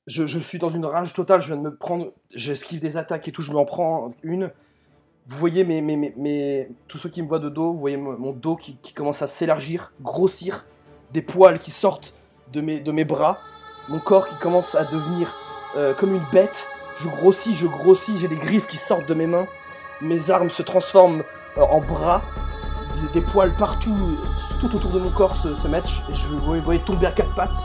Je suis dans une rage totale, je viens de me prendre... J'esquive des attaques et tout, je m'en prends une. Vous voyez tous ceux qui me voient de dos, vous voyez mon dos qui commence à s'élargir, grossir, des poils qui sortent de mes bras, mon corps qui commence à devenir comme une bête, je grossis, j'ai des griffes qui sortent de mes mains, mes armes se transforment en bras, des poils partout, tout autour de mon corps se mettent, et vous voyez tomber à quatre pattes.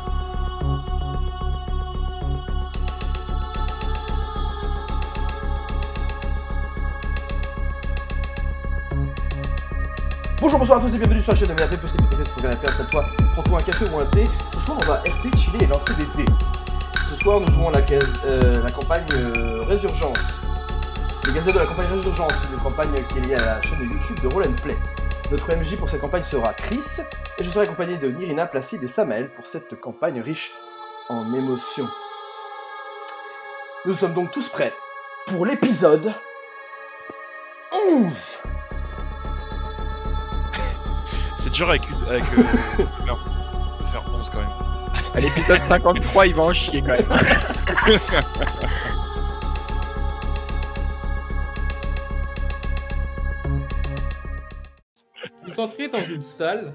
Bonjour, bonsoir à tous et bienvenue sur la chaîne de MLAP, post PTF, ce canapé, installe-toi, prends-toi un café ou un thé. Ce soir on va RP, chiller et lancer des dés. Ce soir nous jouons la campagne Résurgence. Les gazettes de la campagne Résurgence, une campagne qui est liée à la chaîne de YouTube de Roll & Play. Notre MJ pour cette campagne sera Chris, et je serai accompagné de Nirina, Placide et Samael pour cette campagne riche en émotions. Nous sommes donc tous prêts pour l'épisode 11. C'est dur avec de faire 11 quand même. À l'épisode 53, il va en chier quand même. Vous entrez dans une salle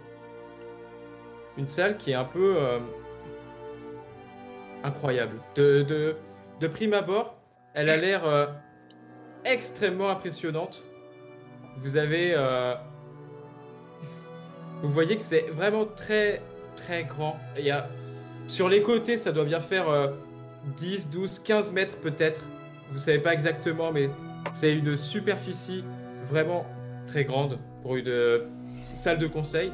qui est un peu incroyable. De prime abord, elle a l'air extrêmement impressionnante. Vous voyez que c'est vraiment très très grand. Sur les côtés, ça doit bien faire 10, 12, 15 mètres peut-être. Vous savez pas exactement, mais c'est une superficie vraiment très grande pour une salle de conseil.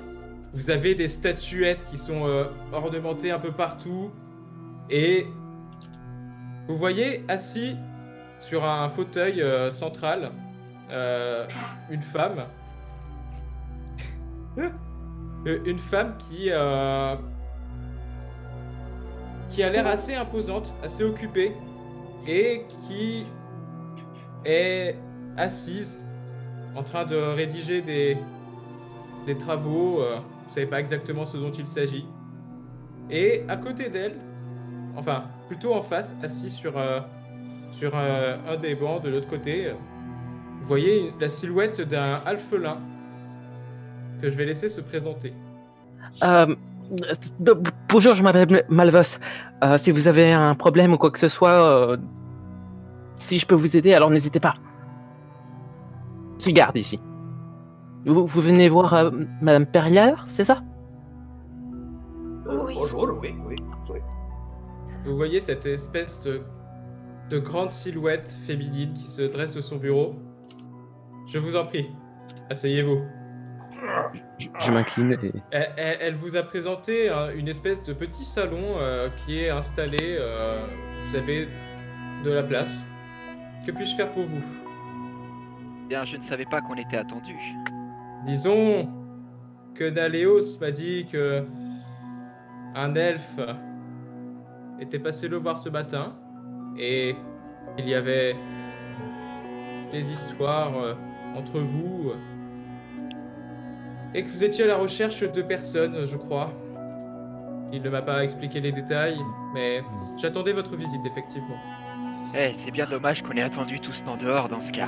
Vous avez des statuettes qui sont ornementées un peu partout. Et vous voyez assis sur un fauteuil central une femme. Une femme qui a l'air assez imposante, assez occupée, et qui est assise en train de rédiger des travaux. Vous savez pas exactement ce dont il s'agit. Et à côté d'elle, enfin plutôt en face, assis sur un des bancs de l'autre côté, vous voyez la silhouette d'un alphelin que je vais laisser se présenter. Bonjour, je m'appelle Malvos. Si vous avez un problème ou quoi que ce soit, si je peux vous aider, alors n'hésitez pas. Je suis garde ici. Vous venez voir Madame Perrier, c'est ça? Oui. Bonjour, oui. Vous voyez cette espèce de grande silhouette féminine qui se dresse de son bureau. Je vous en prie, asseyez-vous. Je m'incline et... Elle vous a présenté une espèce de petit salon qui est installé, vous avez de la place. Que puis-je faire pour vous? Bien, je ne savais pas qu'on était attendu. Disons que Daléos m'a dit que un elfe était passé le voir ce matin et il y avait des histoires entre vous. Et que vous étiez à la recherche de personnes, je crois. Il ne m'a pas expliqué les détails, mais j'attendais votre visite, effectivement. Eh, c'est bien dommage qu'on ait attendu tous en dehors dans ce cas.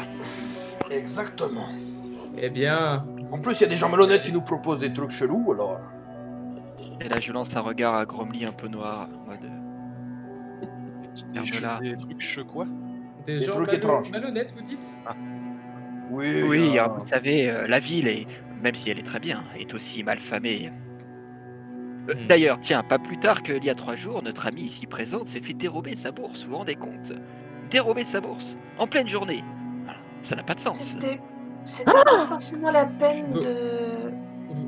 Exactement. Eh bien... En plus, il y a des gens malhonnêtes qui nous proposent des trucs chelous, alors... Et là, je lance un regard à Gromly un peu noir, en mode... Des trucs quoi? Des gens trucs étranges. malhonnêtes, vous dites? Oui, vous savez, la ville est... Même si elle est très bien, est aussi mal famée. D'ailleurs, tiens, pas plus tard qu'il y a 3 jours, notre amie ici présente s'est fait dérober sa bourse, vous vous rendez compte? Dérober sa bourse, en pleine journée. Ça n'a pas de sens. C'était pas forcément la peine de...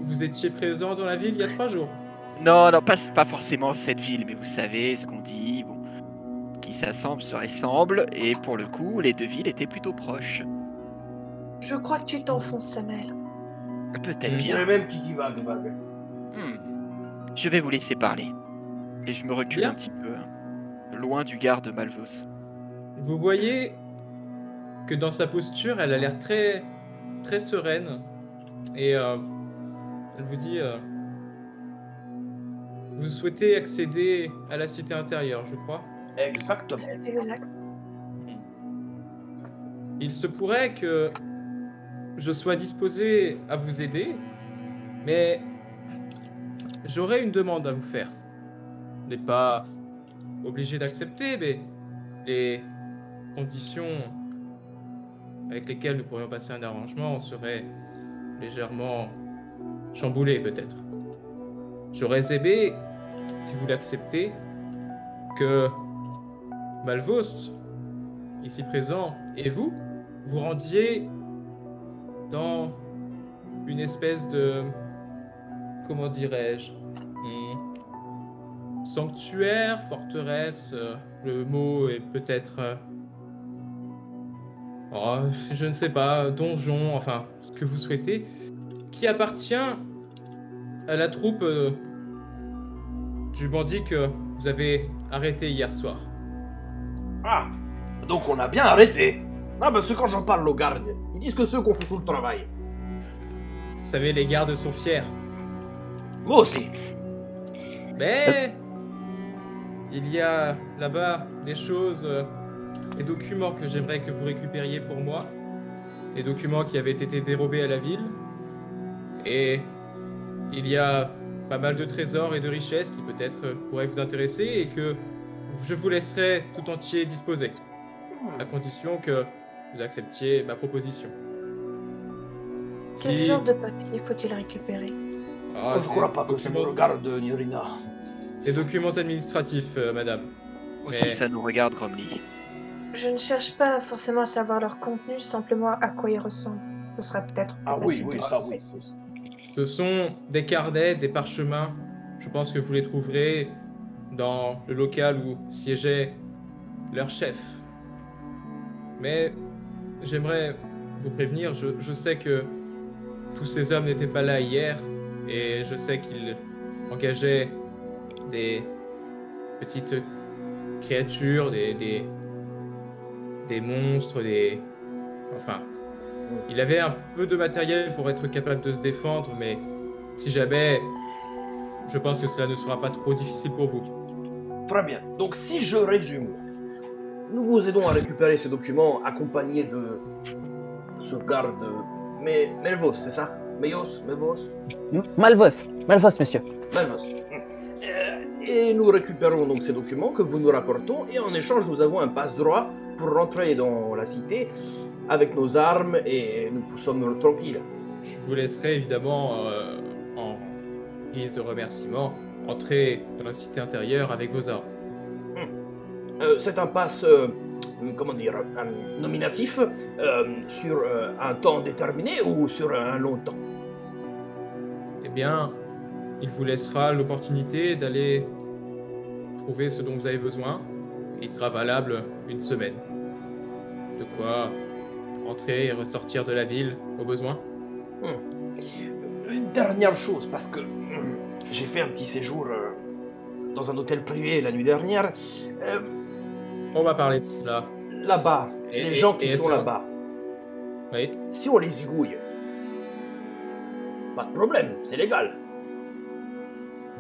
Vous étiez présent dans la ville il y a 3 jours? Non, pas forcément cette ville, mais vous savez ce qu'on dit, bon, qui s'assemble se ressemble, et pour le coup, les deux villes étaient plutôt proches. Je crois que tu t'enfonces, Samael. Peut-être bien. C'est le même qui vague. Je vais vous laisser parler. Et je me recule Bien. un petit peu, loin du garde Malvos. Vous voyez que dans sa posture, elle a l'air très, très sereine. Et elle vous dit... vous souhaitez accéder à la cité intérieure, je crois? Exactement. C'est exact. Il se pourrait que je sois disposé à vous aider, mais j'aurais une demande à vous faire. Vous n'êtes pas obligé d'accepter, mais les conditions avec lesquelles nous pourrions passer un arrangement seraient légèrement chamboulées peut-être. J'aurais aimé, si vous l'acceptez, que Malvos, ici présent, et vous rendiez dans une espèce de... comment dirais-je, sanctuaire, forteresse, le mot est peut-être... je ne sais pas, donjon, enfin, ce que vous souhaitez, qui appartient à la troupe du bandit que vous avez arrêté hier soir. Ah, donc on a bien arrêté. Ah parce que quand j'en parle aux gardes, ils disent que ceux qui ont fait tout le travail. Vous savez, les gardes sont fiers. Moi aussi. Mais il y a là-bas des choses, des documents que j'aimerais que vous récupériez pour moi. Des documents qui avaient été dérobés à la ville. Et il y a pas mal de trésors et de richesses qui peut-être pourraient vous intéresser et que je vous laisserai tout entier disposer. À condition que vous acceptiez ma proposition. Quel genre de papier faut-il récupérer? Je crois pas que ça me regarde, Nirina. Des documents administratifs, madame. Aussi, Mais- ça nous regarde, Romney. Je ne cherche pas forcément à savoir leur contenu, simplement à quoi ils ressemblent. Ce sera peut-être plus Ah oui, facile oui, de ça trouver. oui. Ce sont des carnets, des parchemins. Je pense que vous les trouverez dans le local où siégeait leur chef. Mais j'aimerais vous prévenir, je sais que tous ces hommes n'étaient pas là hier, et je sais qu'ils engageaient des petites créatures, des monstres, enfin... Il avait un peu de matériel pour être capable de se défendre, mais si jamais, je pense que cela ne sera pas trop difficile pour vous. Très bien. Donc si je résume, nous vous aidons à récupérer ces documents accompagnés de ce garde... Mais Melvos, c'est ça? Melvos? Malvos, monsieur. Melvos. Et nous récupérons donc ces documents que vous nous rapportons, et en échange nous avons un passe-droit pour rentrer dans la cité avec nos armes, et nous sommes tranquilles. Je vous laisserai évidemment, en guise de remerciement, entrer dans la cité intérieure avec vos armes. C'est un passe, comment dire, un nominatif sur un temps déterminé ou sur un long temps? Eh bien, il vous laissera l'opportunité d'aller trouver ce dont vous avez besoin. Il sera valable une semaine. De quoi entrer et ressortir de la ville au besoin. Une dernière chose, parce que j'ai fait un petit séjour dans un hôtel privé la nuit dernière. On va parler de cela. Là-bas, Et- les gens qui et sont ça- là-bas, Oui. si on les zigouille, pas de problème, c'est légal.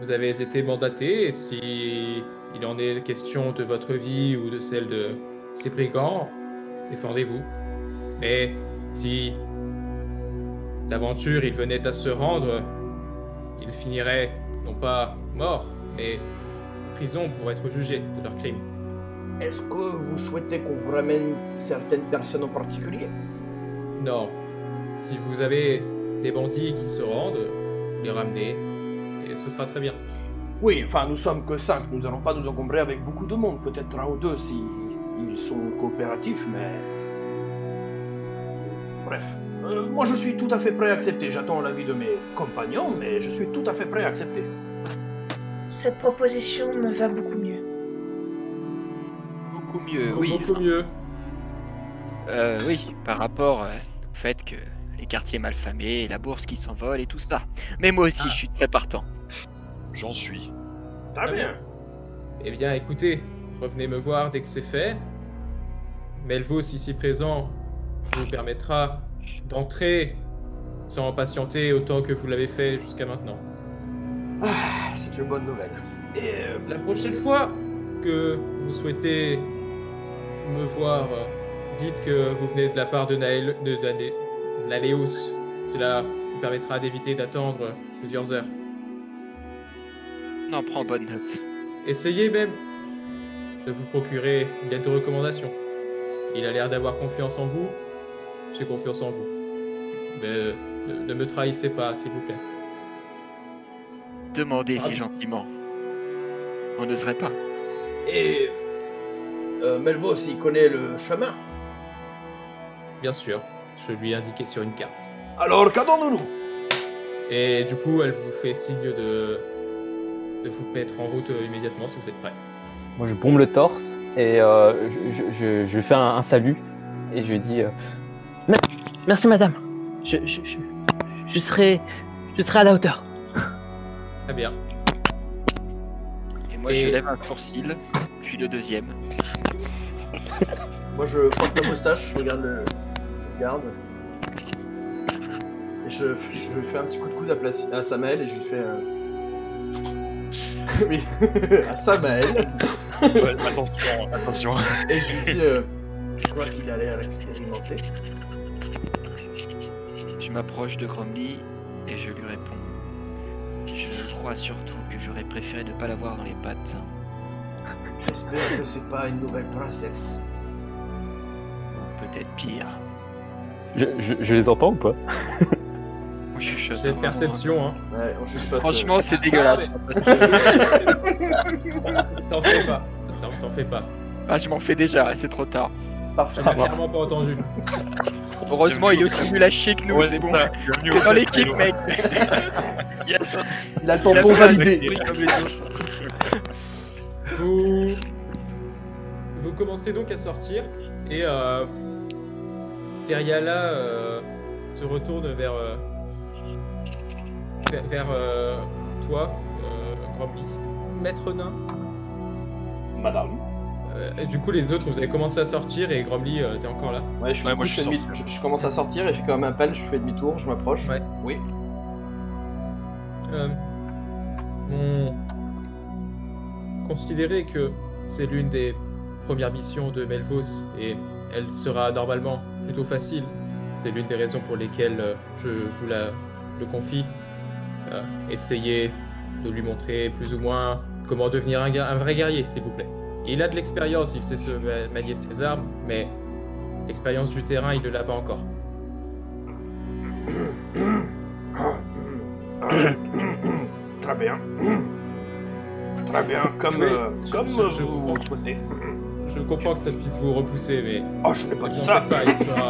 Vous avez été mandaté, et si il en est question de votre vie ou de celle de ces brigands, défendez-vous. Mais si d'aventure il venait à se rendre, il finirait non pas mort, mais en prison pour être jugé de leurs crimes. Est-ce que vous souhaitez qu'on vous ramène certaines personnes en particulier? Non. Si vous avez des bandits qui se rendent, vous les ramenez, et ce sera très bien. Oui, enfin, nous sommes que 5, nous allons pas nous encombrer avec beaucoup de monde, peut-être un ou deux si ils sont coopératifs, mais... Bref. Moi je suis tout à fait prêt à accepter, j'attends l'avis de mes compagnons, mais je suis tout à fait prêt à accepter. Cette proposition me va beaucoup mieux. Beaucoup mieux, oui. Beaucoup mieux. Oui, par rapport au fait que les quartiers malfamés, la bourse qui s'envole et tout ça. Mais moi aussi, Ah. je suis très partant. J'en suis. Très bien. Eh bien, écoutez, revenez me voir dès que c'est fait. Melvos, ici présent, vous permettra d'entrer sans patienter autant que vous l'avez fait jusqu'à maintenant. Ah, c'est une bonne nouvelle. Et La prochaine fois, que vous souhaitez me voir, dites que vous venez de la part de Naléos. Cela vous permettra d'éviter d'attendre plusieurs heures. Non, prends bonne note. Essayez même de vous procurer une lettre de recommandation. Il a l'air d'avoir confiance en vous. J'ai confiance en vous. Mais ne me trahissez pas, s'il vous plaît. Demandez si gentiment. On n'oserait pas. Et Melvos, il connaît le chemin. Bien sûr, je lui ai indiqué sur une carte. Alors, qu'attendons-nous? Et du coup, elle vous fait signe de vous mettre en route immédiatement si vous êtes prêts. Moi, je bombe le torse et je fais un salut et je dis merci madame. Je serai à la hauteur. Très bien. Et moi, je lève un sourcil, puis le deuxième. Moi, je frotte ma moustache, je regarde le garde. Et je fais un petit coup de coude à Samael et je lui fais oui, à Samael. Ouais, attention. Et je lui dis, je crois qu'il a l'air expérimenté. Je m'approche de Gromly et je lui réponds. Je crois surtout que j'aurais préféré ne pas l'avoir dans les pattes. J'espère que c'est pas une nouvelle princesse. Ou peut-être pire. Je les entends ou pas? Je chuchote. C'est de perception, hein. Ouais, on chuchote. Franchement, c'est dégueulasse. T'en fais pas. T'en fais pas. Ah, je m'en fais déjà, c'est trop tard. Parfait. Tu n'as clairement pas entendu. Heureusement, il est aussi nul à chier que nous, Ouais, c'est bon. ça. T'es dans l'équipe, mec. Il a le tampon validé. Comme les autres. Vous commencez donc à sortir et Periala se retourne vers toi, Gromly. Maître nain. Madame. Et du coup, les autres, vous avez commencé à sortir et Gromly, t'es encore là. Ouais, je moi, je suis je commence à sortir et j'ai quand même un pelle, je fais demi-tour, je m'approche. Ouais. Oui. Considérez que c'est l'une des premières missions de Melvos et elle sera normalement plutôt facile. C'est l'une des raisons pour lesquelles je vous le confie. Essayez de lui montrer plus ou moins comment devenir un vrai guerrier, s'il vous plaît. Il a de l'expérience, il sait se manier ses armes, mais l'expérience du terrain, il ne l'a pas encore. Très bien. Très bien, comme, Oui, comme je vous comprends. souhaitez. Je comprends que ça puisse vous repousser, mais Oh, je n'ai pas ne dit vous en ça. faites pas, il sera...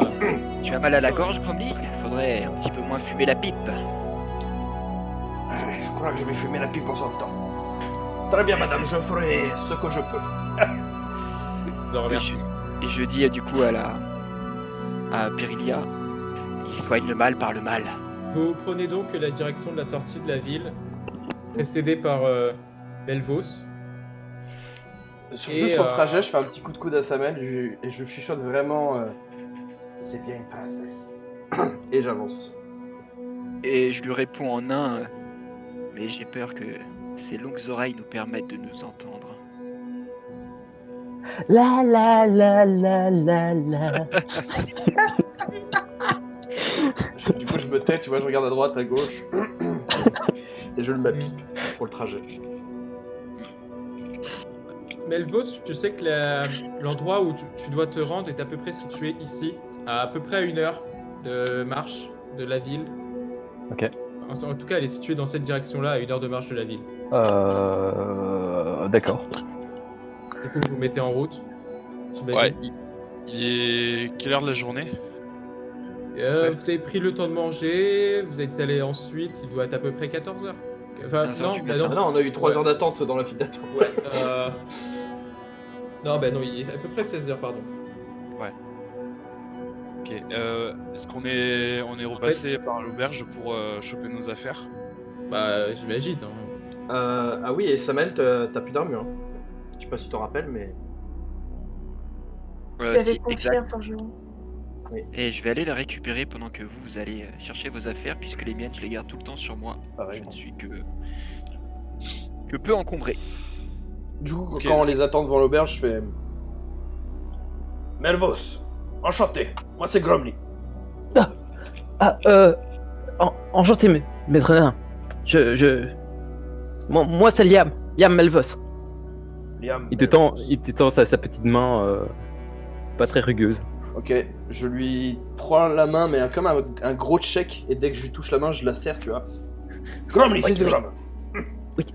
Tu as mal à la gorge, Gromly? Faudrait un petit peu moins fumer la pipe. Je crois que je vais fumer la pipe en sortant. Très bien, madame, je ferai ce que je peux. Je vous en remercie. Et je dis du coup à Perilia, il soigne le mal par le mal. Vous prenez donc la direction de la sortie de la ville, précédé par Melvos. Juste sur le trajet, je fais un petit coup de coude à Samuel et je chuchote vraiment c'est bien une princesse. Et j'avance. Et je lui réponds en nain, mais j'ai peur que ces longues oreilles nous permettent de nous entendre. La la la la la la. Du coup, je me tais, tu vois, je regarde à droite, à gauche. Et je le mets pipe pour le trajet. Melvos, tu sais que l'endroit où tu dois te rendre est à peu près situé ici, à peu près à 1 heure de marche de la ville. Ok. En tout cas, elle est située dans cette direction-là, à 1 heure de marche de la ville. D'accord. Du coup, vous vous mettez en route. Ouais, il est quelle heure de la journée? Vous avez pris le temps de manger, vous êtes allé ensuite, il doit être à peu près 14h. Enfin, 15 heures non, du bah matin. Ah non, on a eu 3 heures d'attente dans la file d'attente. Ouais. Non, bah non, il est à peu près 16h, pardon. Ok. Est-ce qu'on est repassé par l'auberge pour choper nos affaires? Bah, j'imagine. Hein. Ah oui, et Samuel, t'as plus d'armure. Je sais pas si tu t'en rappelles, mais... J'avais Si, confié exact. un forgeron. Et je vais aller la récupérer pendant que vous allez chercher vos affaires, puisque les miennes, je les garde tout le temps sur moi. Pareil. Je ne suis que peu encombré. Du coup, Ok. quand on les attend devant l'auberge, je fais... Melvos, enchanté, moi c'est Gromly. Enchanté, maître nain. Moi, c'est Liam Melvos. Liam. Il te tend sa petite main, pas très rugueuse. Ok, je lui prends la main, mais comme un gros check, et dès que je lui touche la main, je la serre, tu vois. Gromly, fils de Grom. Oui.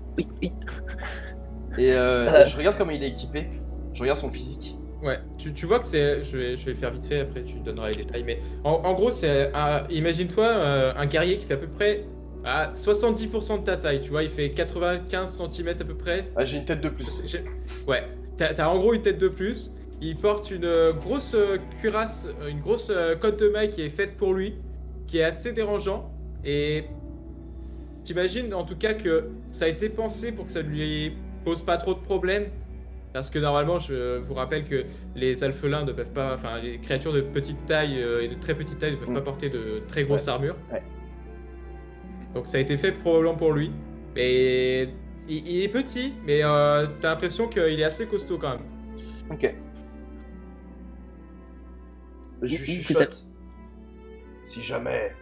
Et je regarde comment il est équipé, je regarde son physique. Ouais, tu vois que c'est. Je vais le faire vite fait, après tu donneras les détails. Mais en gros, c'est. Imagine-toi un guerrier qui fait à peu près à 70% de ta taille. Tu vois, il fait 95 cm à peu près. Ah, j'ai une tête de plus. Ouais, t'as en gros une tête de plus. Il porte une grosse cuirasse, une grosse cotte de maille qui est faite pour lui, qui est assez dérangeant. Et t'imagines en tout cas que ça a été pensé pour que ça lui pose pas trop de problèmes. Parce que normalement, je vous rappelle que les alphelins ne peuvent pas, enfin les créatures de petite taille et de très petite taille ne peuvent pas porter de très grosses armures. Ouais. Donc ça a été fait probablement pour lui. Mais il est petit, mais t'as l'impression qu'il est assez costaud quand même. Ok. Je lui chuchote. Si jamais,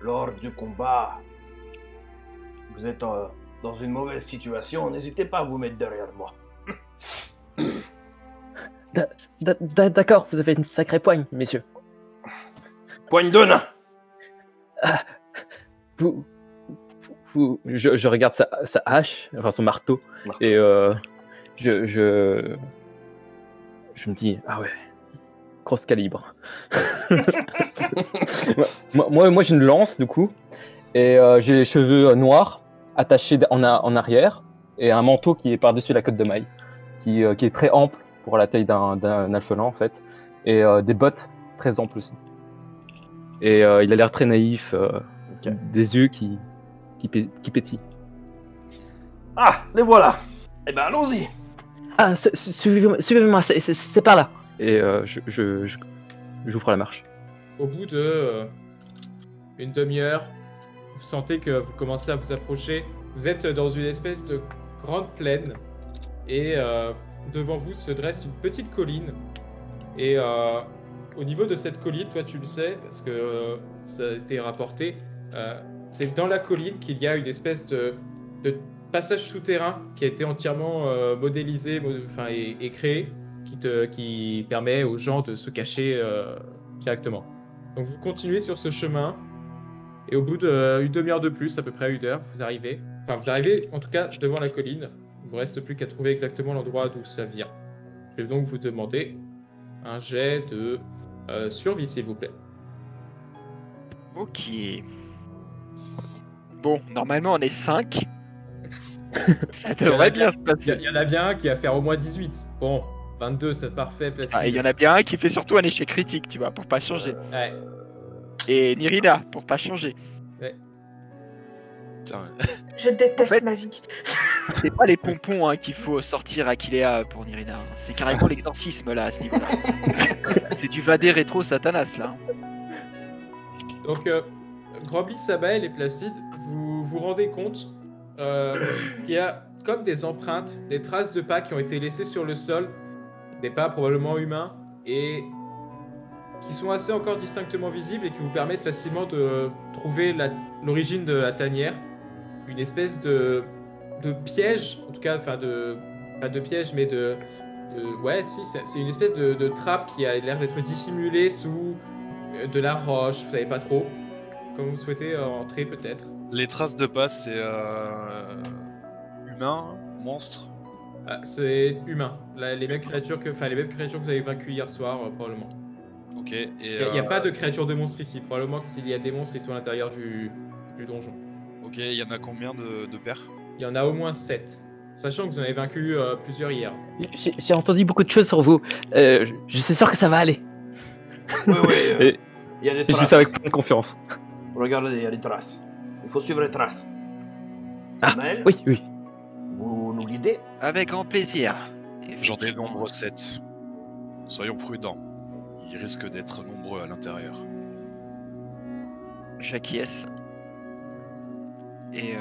lors du combat, vous êtes dans une mauvaise situation, n'hésitez pas à vous mettre derrière moi. D'accord, vous avez une sacrée poigne, messieurs. Poigne de nain. Je regarde sa hache, enfin son marteau, et je me dis, ah ouais, grosse calibre. moi j'ai une lance du coup, et j'ai les cheveux noirs attachés en arrière, et un manteau qui est par-dessus la cotte de maille, qui est très ample pour la taille d'un alphelin en fait, et des bottes très amples aussi. Et il a l'air très naïf, des yeux qui pétillent. Ah, les voilà. Eh ben allons-y. Ah, suivez-moi, c'est par là. Et j'ouvre la marche. Au bout de une demi-heure, vous sentez que vous commencez à vous approcher. Vous êtes dans une espèce de grande plaine et devant vous se dresse une petite colline. Et au niveau de cette colline, toi tu le sais parce que ça a été rapporté, c'est dans la colline qu'il y a une espèce de passage souterrain qui a été entièrement modélisé et créé, qui permet aux gens de se cacher directement. Donc vous continuez sur ce chemin, et au bout d'une demi-heure de plus, à peu près 1 heure, vous arrivez en tout cas devant la colline. Il ne vous reste plus qu'à trouver exactement l'endroit d'où ça vient. Je vais donc vous demander un jet de survie, s'il vous plaît. Ok. Bon, normalement on est 5. Ça devrait bien se passer. Il y en a bien un qui va faire au moins 18. Bon, 22, c'est parfait, Placide. Ah, il y en a bien un qui fait surtout un échec critique, tu vois, pour pas changer. Ouais. Et Nirina, pour pas changer. Putain, Je déteste En fait- ma vie. C'est pas les pompons hein, qu'il faut sortir à Kilea pour Nirina. C'est carrément l'exorcisme là, à ce niveau-là. C'est du vadé rétro Satanas là. Donc, Groblis, Sabael et Placide, vous vous rendez compte qu'il y a comme des empreintes, des traces de pas qui ont été laissées sur le sol, des pas probablement humains, et qui sont assez encore distinctement visibles et qui vous permettent facilement de trouver l'origine de la tanière. Une espèce de piège, en tout cas, enfin pas de piège, mais ouais, si, c'est une espèce de trappe qui a l'air d'être dissimulée sous de la roche, vous savez pas trop. Comme vous souhaitez entrer peut-être. les traces de pas, c'est humain, monstre. Ah, c'est humain. Les mêmes créatures que vous avez vaincues hier soir, probablement. Ok. Et Il n'y a pas de créatures de monstres ici. Probablement que s'il y a des monstres, ils sont à l'intérieur du donjon. Ok. Il y en a combien de paires? Il y en a au moins 7. Sachant que vous en avez vaincu plusieurs hier. J'ai entendu beaucoup de choses sur vous. Je suis sûr que ça va aller. Oui, Et il y a des je dis traces. ça avec plein de confiance. Regardez, il y a des traces. Il faut suivre les traces. Ah, Mel, oui. vous nous guidez? Avec grand plaisir. J'en dénombre 7. Soyons prudents. Ils risquent d'être nombreux à l'intérieur. J'acquiesce. Et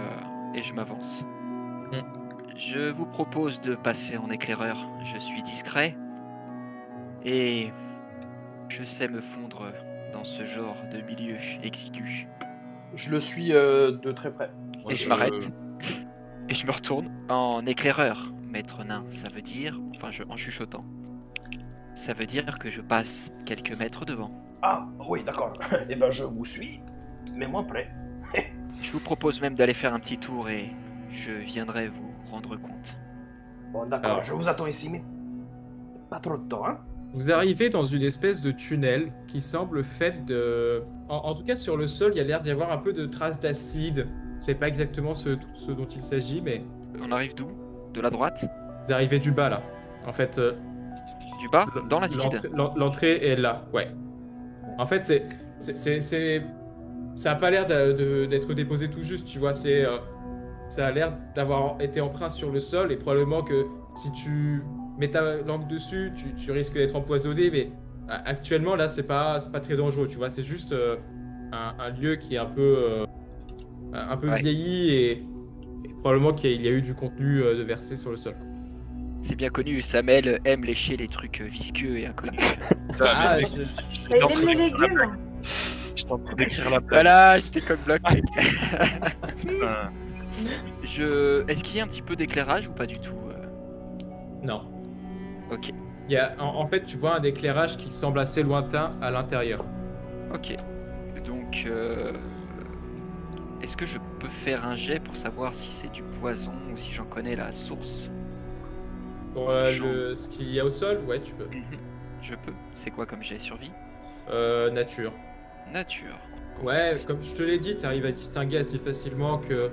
je m'avance. Je vous propose de passer en éclaireur. Je suis discret et je sais me fondre dans ce genre de milieu exigu. Je le suis de très près. Moi, Et je m'arrête. Et je me retourne en éclaireur. Maître nain, ça veut dire... Enfin, en chuchotant. Ça veut dire que je passe quelques mètres devant. Ah, oui, d'accord. Eh ben, je vous suis, mais moins près. Je vous propose même d'aller faire un petit tour et je viendrai vous rendre compte. Bon, d'accord, Alors. je vous attends ici, mais pas trop de temps, hein. Vous arrivez dans une espèce de tunnel qui semble fait de... En tout cas, sur le sol, il y a l'air d'y avoir un peu de traces d'acide. Je sais pas exactement ce dont il s'agit, mais... On arrive d'où? De la droite? Vous arrivez du bas, là. En fait... Du bas? Dans l'acide? L'entrée est là, ouais. En fait, ça a pas l'air d'être déposé tout juste, tu vois. Ça a l'air d'avoir été empreint sur le sol et probablement que si tu mets ta langue dessus, tu risques d'être empoisonné. Mais actuellement, là, c'est pas très dangereux, tu vois. C'est juste un lieu qui est un peu Ouais. vieilli et probablement qu'il y a eu du contenu de versé sur le sol. C'est bien connu, Samuel aime lécher les trucs visqueux et inconnus. Putain, Ah, mais Mais j'étais en il train aime les d'écrire la blague. légumes. J'étais en train d'écrire la blague. Voilà, j'étais comme bloc. Putain. Est-ce qu'il y a un petit peu d'éclairage ou pas du tout Non. Ok, Il y a, en fait, tu vois un éclairage qui semble assez lointain à l'intérieur. ok. Donc, est-ce que je peux faire un jet pour savoir si c'est du poison ou si j'en connais la source? Pour C'est chaud. ce qu'il y a au sol, ouais, tu peux. Je peux. C'est quoi comme jet? Survie? Nature. Nature. Ouais, comme je te l'ai dit, tu arrives à distinguer assez facilement que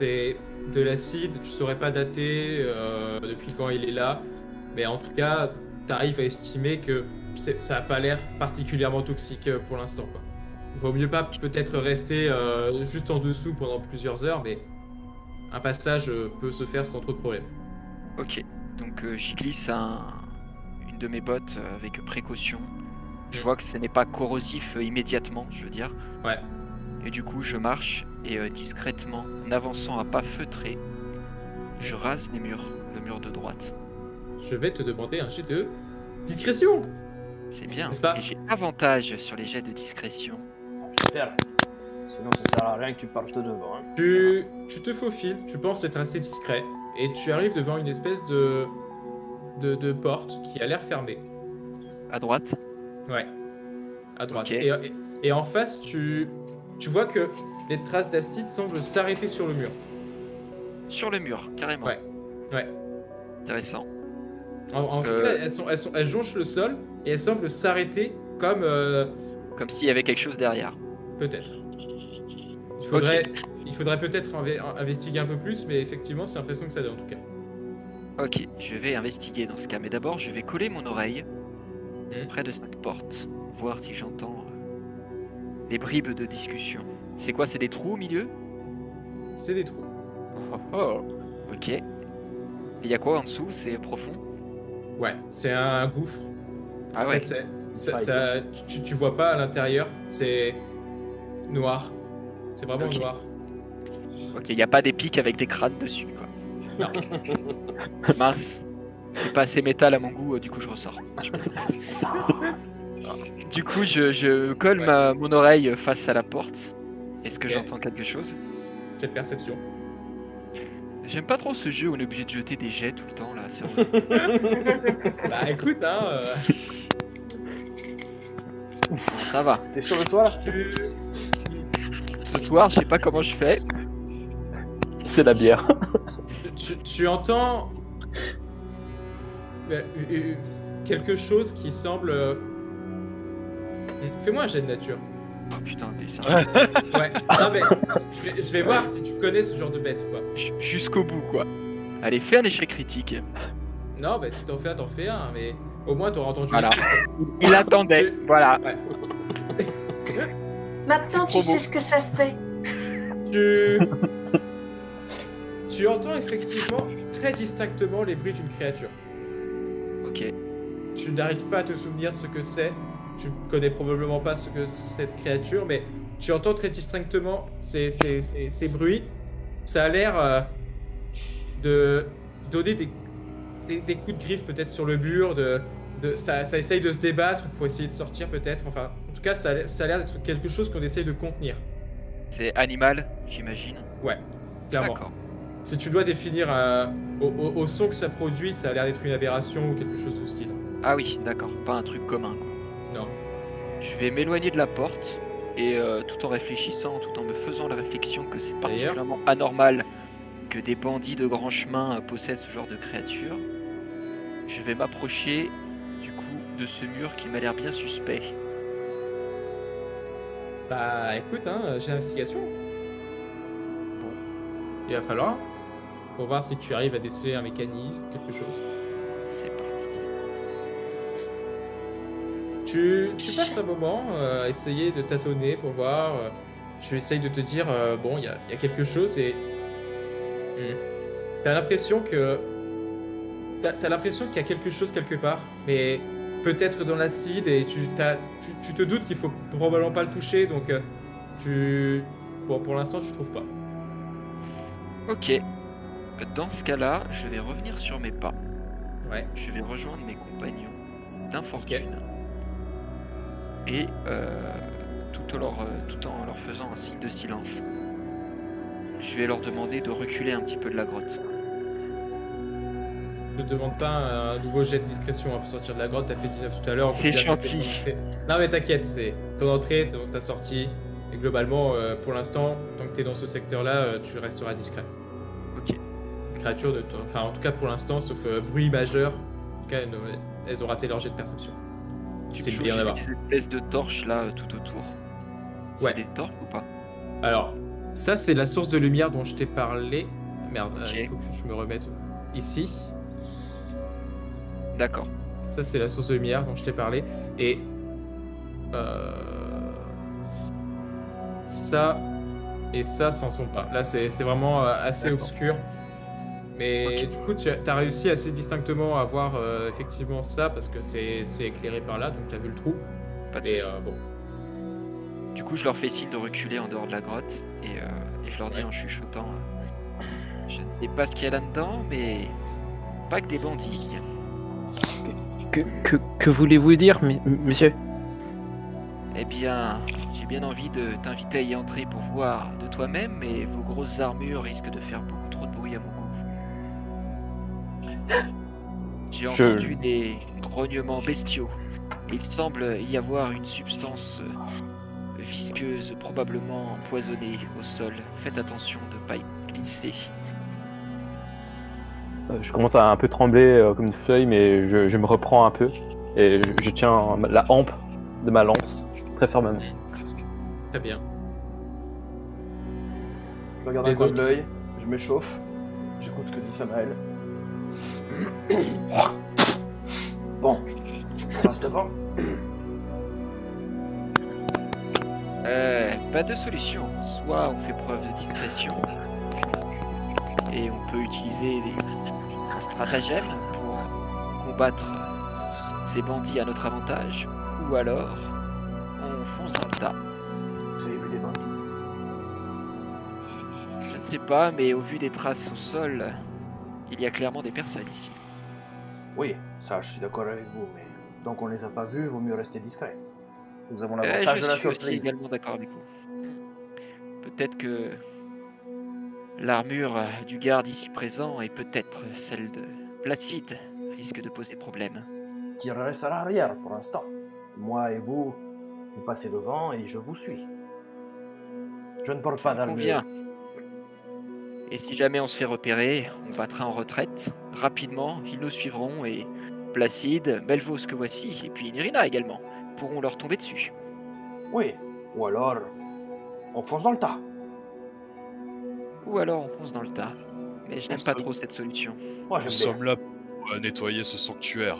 c'est de l'acide, tu saurais pas dater depuis quand il est là, mais en tout cas, tu arrives à estimer que ça a pas l'air particulièrement toxique pour l'instant, quoi. Vaut mieux pas peut-être rester juste en dessous pendant plusieurs heures, mais un passage peut se faire sans trop de problèmes. Ok. Donc, j'y glisse une de mes bottes avec précaution. Je vois que ce n'est pas corrosif immédiatement, je veux dire. Ouais. Et du coup, je marche et discrètement, en avançant à pas feutrés, je rase les murs, le mur de droite. Je vais te demander un jet de discrétion. C'est bien. N'est-ce pas? Et j'ai avantage sur les jets de discrétion. J'espère. Sinon, ça sert à rien que tu partes devant, hein. Tu te faufiles, tu penses être assez discret, et tu arrives devant une espèce de porte qui a l'air fermée. À droite. Ouais, à droite. Ok. Et en face, tu vois que les traces d'acide semblent s'arrêter sur le mur. Sur le mur, carrément. Ouais. Ouais. Intéressant. En tout cas, elles jonchent le sol et elles semblent s'arrêter comme Comme s'il y avait quelque chose derrière. peut-être. Il faudrait peut-être investiguer un peu plus, mais effectivement, c'est l'impression que ça donne en tout cas. Ok, je vais investiguer dans ce cas. Mais d'abord, je vais coller mon oreille près de cette porte. Voir si j'entends des bribes de discussion. C'est quoi? C'est des trous au milieu? C'est des trous. Oh, oh, oh. Ok. Et il y a quoi en dessous? C'est profond? Ouais, c'est un gouffre. Ah En ouais. fait, tu vois pas à l'intérieur, c'est noir. C'est vraiment Ok. noir. Ok, il n'y a pas des pics avec des crânes dessus, quoi. Non. Mince. C'est pas assez métal à mon goût, du coup je ressors. Je plaisante. Du coup, je colle mon oreille face à la porte. Est-ce que Ok. j'entends quelque chose? Jet de perception. J'aime pas trop ce jeu où on est obligé de jeter des jets tout le temps, là. C'est relou. Bah écoute, hein. Bon, ça va. T'es sûr de toi, là? Ce soir, je sais pas comment je fais. C'est la bière. Tu entends quelque chose qui semble. Fais-moi un jet de nature. Oh putain, t'es ça. Ouais. Non mais je vais voir si tu connais ce genre de bête ou pas. Jusqu'au bout, quoi. Allez, fais un échec critique. Non, bah si t'en fais un, mais au moins t'auras entendu. Voilà. Il attendait. Voilà. Ouais. Maintenant, tu promo. sais ce que ça fait. Tu entends effectivement très distinctement les bruits d'une créature. Ok. Tu n'arrives pas à te souvenir ce que c'est. Tu connais probablement pas ce que c'est cette créature, mais tu entends très distinctement ces bruits. Ça a l'air donner des coups de griffe peut-être sur le mur, ça essaye de se débattre pour essayer de sortir peut-être. Enfin, en tout cas, ça a l'air d'être quelque chose qu'on essaye de contenir. C'est animal, j'imagine. Ouais, clairement. D'accord. Si tu dois définir au son que ça produit, ça a l'air d'être une aberration ou quelque chose de style. Ah oui, d'accord, pas un truc commun, quoi. Non. Je vais m'éloigner de la porte et tout en réfléchissant, tout en me faisant la réflexion que c'est particulièrement anormal que des bandits de grand chemin possèdent ce genre de créature, je vais m'approcher du coup de ce mur qui m'a l'air bien suspect. Bah écoute, hein, j'ai l'investigation. Bon. Il va falloir. Pour voir si tu arrives à déceler un mécanisme, quelque chose. C'est parti. Tu passes un moment à essayer de tâtonner pour voir. Tu essayes de te dire, bon, il y a quelque chose et. T'as l'impression que. T'as l'impression qu'il y a quelque chose quelque part, mais peut-être dans l'acide et tu te doutes qu'il faut probablement pas le toucher, donc Bon, pour l'instant, tu trouves pas. Ok. Dans ce cas-là, je vais revenir sur mes pas. Ouais. Je vais rejoindre mes compagnons d'infortune. Et tout en leur faisant un signe de silence, je vais leur demander de reculer un petit peu de la grotte. Je te demande pas un nouveau jet de discrétion pour sortir de la grotte, t'as fait 19 tout à l'heure. C'est gentil. Non mais t'inquiète, c'est ton entrée, ta sortie. Et globalement, pour l'instant, tant que t'es dans ce secteur-là, tu resteras discret. Ok. Les créatures, enfin en tout cas pour l'instant, sauf bruit majeur, en tout cas elles ont raté leur jet de perception. Tu C'est peux bien d'avoir. des espèces de torches là tout autour. Ouais. C'est des torches ou pas? Alors, ça c'est la source de lumière dont je t'ai parlé. Merde, Ok. il faut que je me remette ici. D'accord. Ça c'est la source de lumière dont je t'ai parlé. Et ça et ça s'en sont pas. Là c'est vraiment assez obscur. Mais Ok. du coup tu as réussi assez distinctement à voir effectivement ça parce que c'est éclairé par là, donc tu as vu le trou. Pas de Et soucis. bon. Du coup, je leur fais signe de reculer en dehors de la grotte et je leur dis en chuchotant je ne sais pas ce qu'il y a là-dedans, mais pas que des bandits. Que voulez-vous dire, monsieur? Eh bien, j'ai bien envie de t'inviter à y entrer pour voir de toi-même, mais vos grosses armures risquent de faire beaucoup trop de bruit à mon goût. J'ai entendu des grognements bestiaux. Il semble y avoir une substance visqueuse, probablement empoisonnée au sol. Faites attention de ne pas y glisser. Je commence à un peu trembler comme une feuille, mais je me reprends un peu. Et je tiens la hampe de ma lance très fermement. Très bien. Je regarde Les un coin de autres. l'œil, je m'échauffe, j'écoute ce que dit Samael. Bon, on passe devant. Pas de solution. Soit on fait preuve de discrétion et on peut utiliser un stratagème pour combattre ces bandits à notre avantage, ou alors on fonce dans le tas. Vous avez vu des bandits? Je ne sais pas, mais au vu des traces au sol, il y a clairement des personnes ici. Oui, ça je suis d'accord avec vous, mais tant qu'on les a pas vus, vaut mieux rester discret. Nous avons Je l'avantage de la suis aussi surprise. également d'accord avec vous. Peut-être que l'armure du garde ici présent et peut-être celle de Placide risque de poser problème. Qui reste à l'arrière pour l'instant. Moi et vous, vous passez devant et je vous suis. Je ne porte Ça pas me d'armure. convient. Et si jamais on se fait repérer, on battra en retraite. Rapidement, ils nous suivront et Placide, Melvos que voici, et puis Nirina également, pourront leur tomber dessus. Oui, ou alors, on fonce dans le tas. Ou alors on fonce dans le tas. Mais je n'aime pas trop cette solution. Moi Nous j'aime bien. sommes là pour nettoyer ce sanctuaire.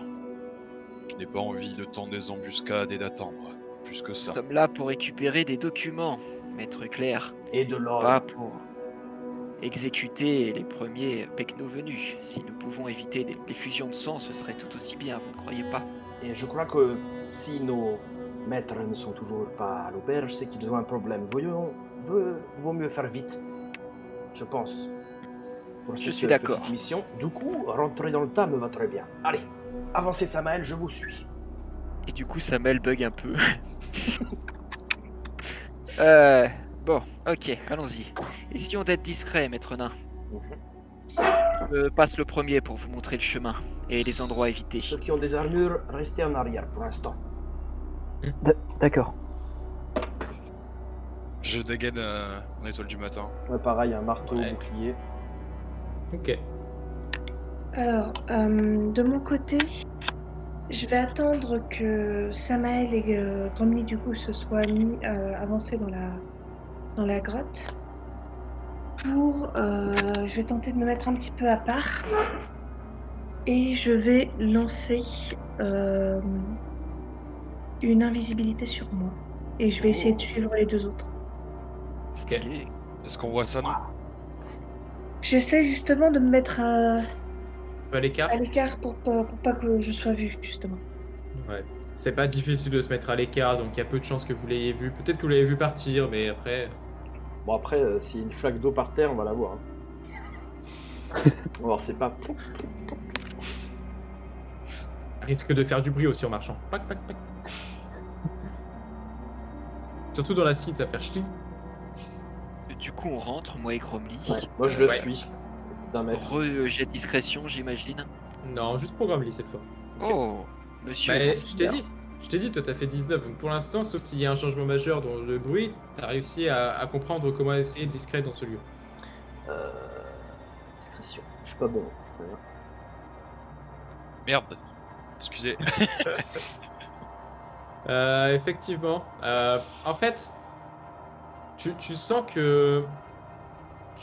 Je n'ai pas envie de tendre des embuscades et d'attendre. Plus que Nous ça. sommes là pour récupérer des documents, maître Clair. Et de l'or. Pas pour exécuter les premiers pecnos venus. Si nous pouvons éviter des fusions de sang, ce serait tout aussi bien, vous ne croyez pas? Et je crois que si nos maîtres ne sont toujours pas à l'auberge, c'est qu'ils ont un problème. Vaut mieux faire vite. Je pense. pour Je cette suis d'accord. petite mission. Du coup, rentrer dans le tas me va très bien. Allez, avancez Samael, je vous suis. Et du coup, Samuel bug un peu. Bon, ok, allons-y. Essayons d'être discret, maître nain. Je passe le premier pour vous montrer le chemin et les endroits à éviter. Ceux qui ont des armures, restez en arrière pour l'instant. D'accord. Je dégaine mon étoile du matin. Ouais, pareil, un marteau, Ouais. bouclier. Ok. Alors, de mon côté, je vais attendre que Samael et Gromly du coup se soient avancés dans la grotte. Je vais tenter de me mettre un petit peu à part et je vais lancer une invisibilité sur moi et je vais essayer de suivre les deux autres. Stylé. Est-ce qu'on voit ça, nous? J'essaie justement de me mettre à L'écart. l'écart pour pas que je sois vue, justement. Ouais. C'est pas difficile de se mettre à l'écart, donc il y a peu de chances que vous l'ayez vu. Peut-être que vous l'avez vu partir, mais après. Bon, après, s'il y a une flaque d'eau par terre, on va la voir. Hein. On va voir, c'est pas. Risque de faire du bruit aussi en marchant. Pac, pac, pac. Surtout dans l'acide, ça va faire ch'ti. Du coup, on rentre, moi et Gromly. Ouais, moi, je le Ouais. suis. D'un mètre. Jet de discrétion, j'imagine. Non, juste pour Gravely cette fois. Ok. Oh, monsieur. Bah, avance je t'ai bien. dit. Je t'ai dit, toi t'as fait 19, donc pour l'instant, sauf s'il y a un changement majeur dans le bruit, t'as réussi à comprendre comment essayer discret dans ce lieu. Discrétion. Je suis pas bon, je préviens. Merde. Excusez. Effectivement. En fait, tu sens que.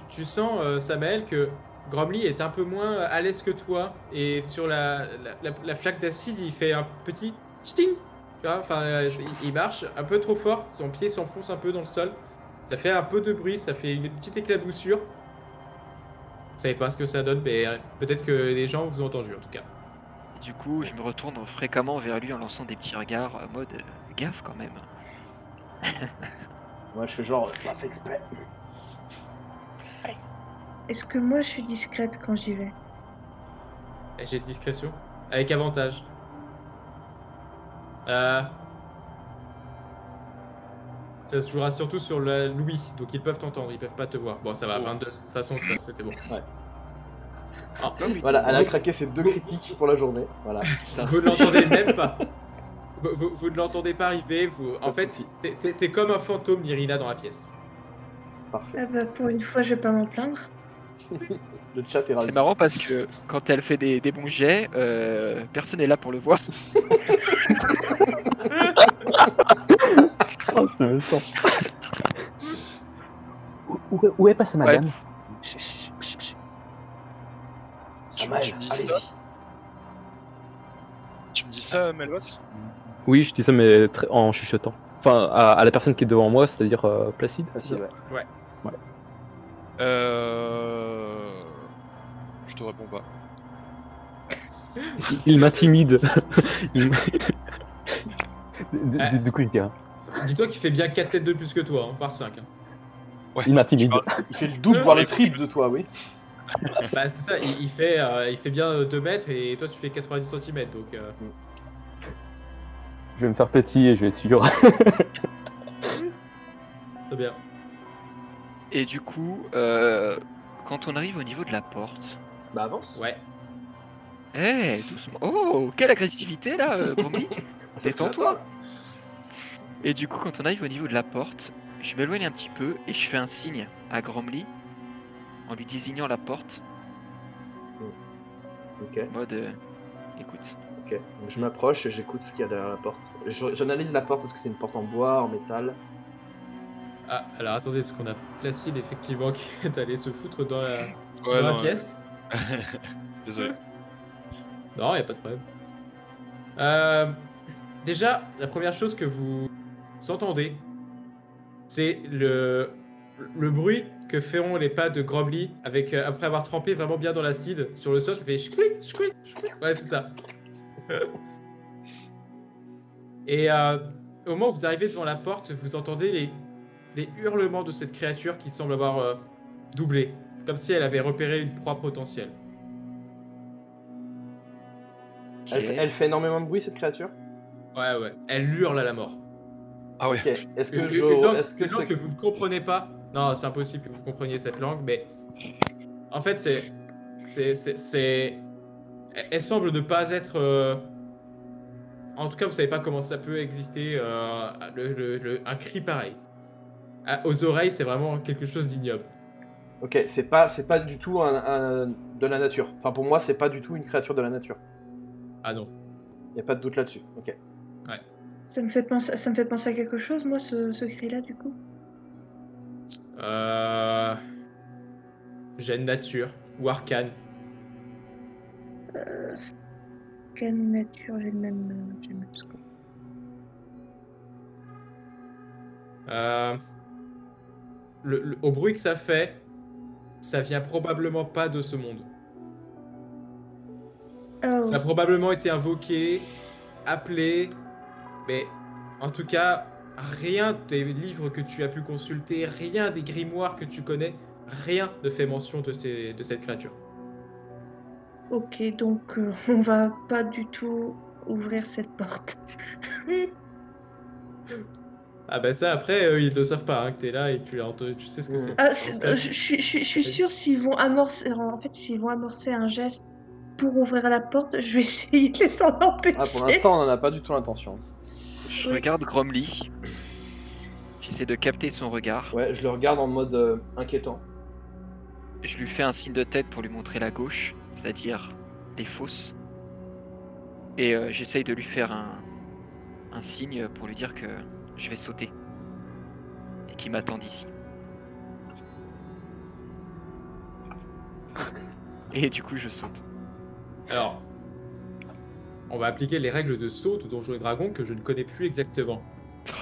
Tu sens, Samael, que Gromly est un peu moins à l'aise que toi. Et sur la flaque d'acide, il fait un petit ch'ting. Tu vois, enfin, il marche un peu trop fort. Son pied s'enfonce un peu dans le sol. Ça fait un peu de bruit, ça fait une petite éclaboussure. Vous savez pas ce que ça donne, mais peut-être que les gens vous ont entendu en tout cas. Du coup, je me retourne fréquemment vers lui en lançant des petits regards, en mode gaffe quand même. Moi, je fais genre, pas fait exprès. Est-ce que moi je suis discrète quand j'y vais? Et j'ai de discrétion. Avec avantage. Ça se jouera surtout sur la Louis, donc ils peuvent t'entendre, ils peuvent pas te voir. Bon, ça va, 22, de toute façon, c'était bon. Ouais. Ah, Voilà, elle a craqué ses 2 critiques pour la journée. Voilà. vous ne l'entendez même pas. Vous ne l'entendez pas arriver. En Pas de fait, souci. t'es comme un fantôme, Nirina, dans la pièce. Parfait. Ah bah, pour une fois, je vais pas m'en plaindre. Le chat est ravi. C'est marrant parce que quand elle fait des bons jets, personne n'est là pour le voir. Oh, c'est méchant. Où est passée madame? Samael, tu me dis ça allez-y. Tu me dis ça, Melvas? Oui, je dis ça, mais en chuchotant. Enfin, à la personne qui est devant moi, c'est-à-dire Placide. Facile, ouais. Je te réponds pas. Il m'intimide. Du coup, je dis rien. Dis-toi qu'il fait bien 4 têtes de plus que toi, hein, par 5. Ouais. Il m'intimide. Il fait le double, voire le triple de toi, oui. Bah, c'est ça, il fait bien 2 mètres et toi tu fais 90 cm, donc. Je vais me faire petit et je vais suivre. Très bien. Et du coup, quand on arrive au niveau de la porte... Bah, avance. Ouais. Eh, doucement. Oh, quelle agressivité là, Gromly. C'est ce que Détends-toi. j'attends, là. Et du coup, quand on arrive au niveau de la porte, je m'éloigne un petit peu et je fais un signe à Gromly en lui désignant la porte, Ok, en mode écoute. ok. Donc, je m'approche et j'écoute ce qu'il y a derrière la porte. J'analyse la porte, est-ce que c'est une porte en bois, en métal? Ah, alors attendez, parce qu'on a Placide effectivement qui est allé se foutre dans la, Ouais, dans la non, pièce. Désolé. Non, y a pas de problème. Déjà, la première chose que vous entendez, c'est le bruit que feront les pas de Gromly avec, après avoir trempé vraiment bien dans l'acide sur le sol. Ça fait chouic, chouic, chouic. Ouais, c'est ça. Et au moment où vous arrivez devant la porte, vous entendez les hurlements de cette créature qui semble avoir doublé. comme si elle avait repéré une proie potentielle. Elle fait énormément de bruit, cette créature? Ouais. Elle hurle à la mort. Ah ouais. Ok. Est-ce que Une langue que vous ne comprenez pas. Non, c'est impossible que vous compreniez cette langue, mais en fait, elle semble ne pas être. En tout cas, vous savez pas comment ça peut exister un cri pareil. Aux oreilles, c'est vraiment quelque chose d'ignoble. Ok, c'est pas du tout de la nature. Enfin, pour moi, c'est pas du tout une créature de la nature. Ah non. Y a pas de doute là-dessus. Ok. Ouais. Ça me fait penser à quelque chose, moi, ce cri-là, du coup. Gène nature ou arcane. Quelle nature, j'ai le même score. Au bruit que ça fait, ça vient probablement pas de ce monde. Oh. Ça a probablement été invoqué, appelé, mais en tout cas, rien des livres que tu as pu consulter, rien des grimoires que tu connais, rien ne fait mention de cette créature. Ok, donc on va pas du tout ouvrir cette porte. Ah bah ça, après, ils ne savent pas hein, que t'es là et que tu sais ce que c'est. Ah, je suis sûre s'ils vont amorcer, s'ils vont amorcer un geste pour ouvrir la porte, je vais essayer de les en empêcher. Ah, pour l'instant, on en a pas du tout l'intention. Je regarde Gromly. J'essaie de capter son regard. Ouais, je le regarde en mode inquiétant. Je lui fais un signe de tête pour lui montrer la gauche, c'est-à-dire les fosses. Et j'essaye de lui faire un signe pour lui dire que je vais sauter. Et qu'il m'attend d'ici. Et du coup, je saute. Alors, on va appliquer les règles de saut ou Donjons et Dragons que je ne connais plus exactement.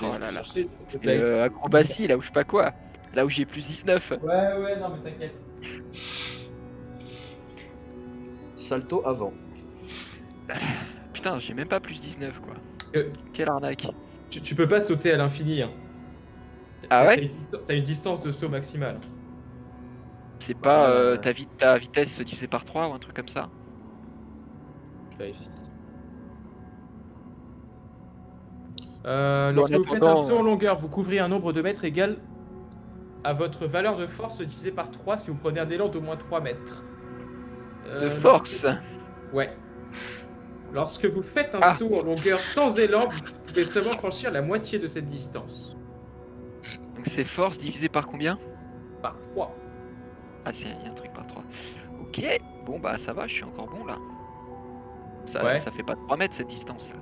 Oh là là. Acrobatie, là où je sais pas quoi. Là où j'ai plus 19. Ouais, non mais t'inquiète. Salto avant. Putain, j'ai même pas plus 19 quoi. Quelle arnaque. Tu peux pas sauter à l'infini. Hein. Ah ouais? T'as une distance de saut maximale. C'est pas ta vitesse divisée par 3 ou un truc comme ça? Je vérifie. Lorsque vous faites un saut en longueur, vous couvrez un nombre de mètres égal à votre valeur de force divisé par 3 si vous prenez un élan d'au moins 3 mètres. De force? Ouais. Lorsque vous faites un saut en longueur sans élan, vous pouvez seulement franchir la moitié de cette distance. Donc c'est force divisé par combien? Par 3. Ah, il y a un truc par 3. Ok, bon bah ça va, je suis encore bon là. Ça fait pas 3 mètres cette distance là.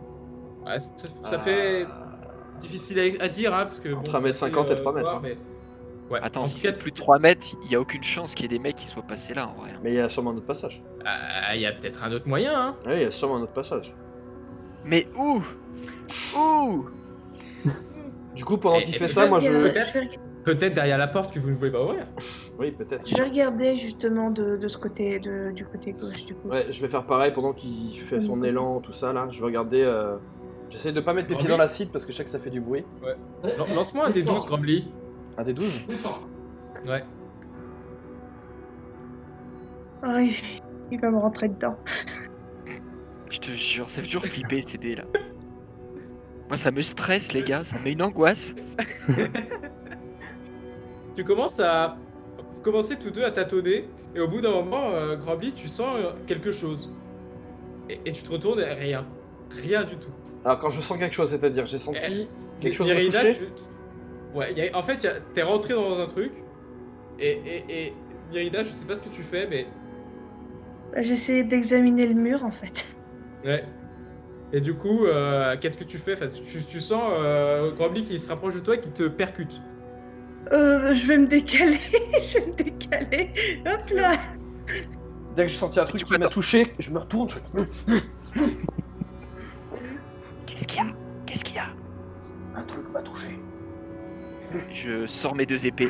Ouais, ça fait difficile à dire, hein, parce que... Entre 1m50 et 3 mètres. Mais... Ouais. Attends, si c'est plus de 3 mètres, il n'y a aucune chance qu'il y ait des mecs qui soient passés là en vrai. Mais il y a sûrement un autre passage. Il y a peut-être un autre moyen, hein. Oui, il y a sûrement un autre passage. Mais où? Du coup, pendant qu'il fait ça, moi je... Peut-être derrière la porte que vous ne voulez pas ouvrir. Oui, peut-être. Je vais regarder justement de ce côté, du côté gauche du coup. Ouais, je vais faire pareil pendant qu'il fait son élan, tout ça là. Je vais regarder... J'essaie de pas mettre mes pieds dans l'acide parce que je sais que ça fait du bruit. Ouais. Lance-moi un des 12, Gromly. Un des 12? Ouais. Oh, il va me rentrer dedans. Je te jure, ça fait toujours flipper ces dés là. Moi ça me stresse les gars, ça me met une angoisse. Vous commencez tous deux à tâtonner, et au bout d'un moment, Gromly, tu sens quelque chose. Et tu te retournes et rien. Rien du tout. Alors quand je sens quelque chose, c'est-à-dire j'ai senti quelque chose me toucher. Ouais, en fait, t'es rentré dans un truc, et Nirida, je sais pas ce que tu fais, mais... J'essaie d'examiner le mur en fait. Ouais. Et du coup, qu'est-ce que tu fais? Enfin, tu sens Gromly qui se rapproche de toi et qui te percute. Je vais me décaler, hop là. Dès que j'ai senti un truc qui m'a touché, je me retourne, Qu'est-ce qu'il y a? Un truc m'a touché. Je sors mes 2 épées.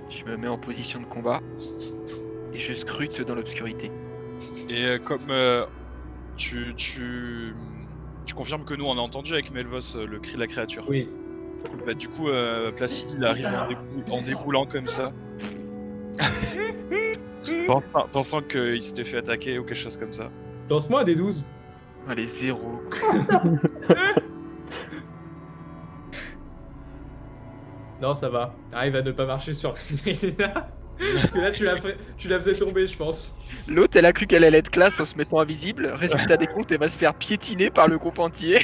Je me mets en position de combat. Et je scrute dans l'obscurité. Et comme tu confirmes que nous on a entendu avec Melvos le cri de la créature. Oui. Bah, du coup, Placide il arrive en déboulant comme ça. Pensant qu'il s'était fait attaquer ou quelque chose comme ça. Lance-moi un des 12. Allez, 0. Non, ça va. Arrive à ne pas marcher sur Nirina. Parce que là, tu la faisais tomber, je pense. L'autre, elle a cru qu'elle allait être classe en se mettant invisible. Résultat des comptes, elle va se faire piétiner par le groupe entier.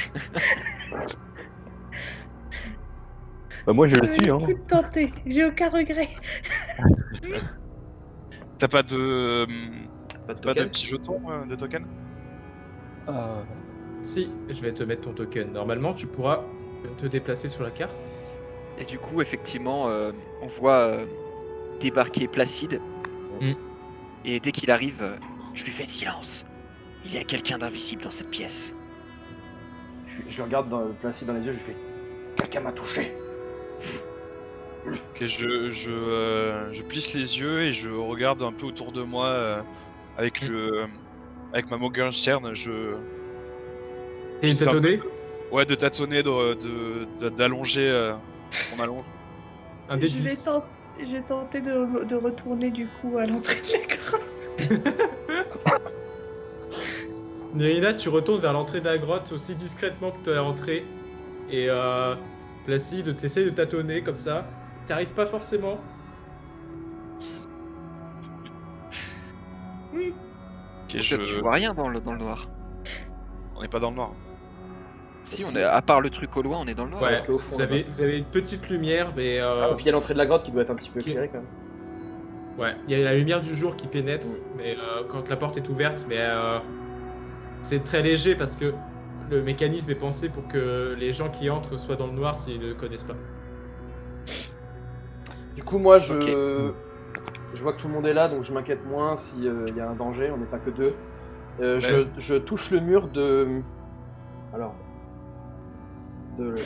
Bah, moi, je le suis. Hein. Tout tenté, j'ai aucun regret. T'as pas de. Pas de Pas de token. petits jetons de token? Si, je vais te mettre ton token. Normalement, tu pourras te déplacer sur la carte. Et du coup, effectivement, on voit débarquer Placide. Mm. Et dès qu'il arrive, je lui fais silence. Il y a quelqu'un d'invisible dans cette pièce. Je le regarde placé dans les yeux, je lui fais quelqu'un m'a touché. Ok, je plisse les yeux et je regarde un peu autour de moi avec avec ma Morgenstern. Et une ça- tâtonnée. Ouais, de tâtonner, d'allonger mon allonge. Un dé de Je vais 10. tenter de retourner du coup à l'entrée de la grotte. Nirina, tu retournes vers l'entrée de la grotte aussi discrètement que tu es rentré. Et Placide, t'essayes de tâtonner comme ça. T'arrives pas forcément. Ok, Tu vois rien dans le noir. On n'est pas dans le noir. Si, on est, à part le truc au loin, on est dans le noir. Ouais, que au fond, vous avez une petite lumière, mais Ah, et puis il y a l'entrée de la grotte qui doit être un petit peu qui- éclairée quand même. ouais, il y a la lumière du jour qui pénètre, Mm. mais quand la porte est ouverte, mais c'est très léger parce que le mécanisme est pensé pour que les gens qui entrent soient dans le noir s'ils ne connaissent pas. Du coup, moi, je vois que tout le monde est là, donc je m'inquiète moins s'il y a un danger, on n'est pas que deux. Je touche le mur Alors.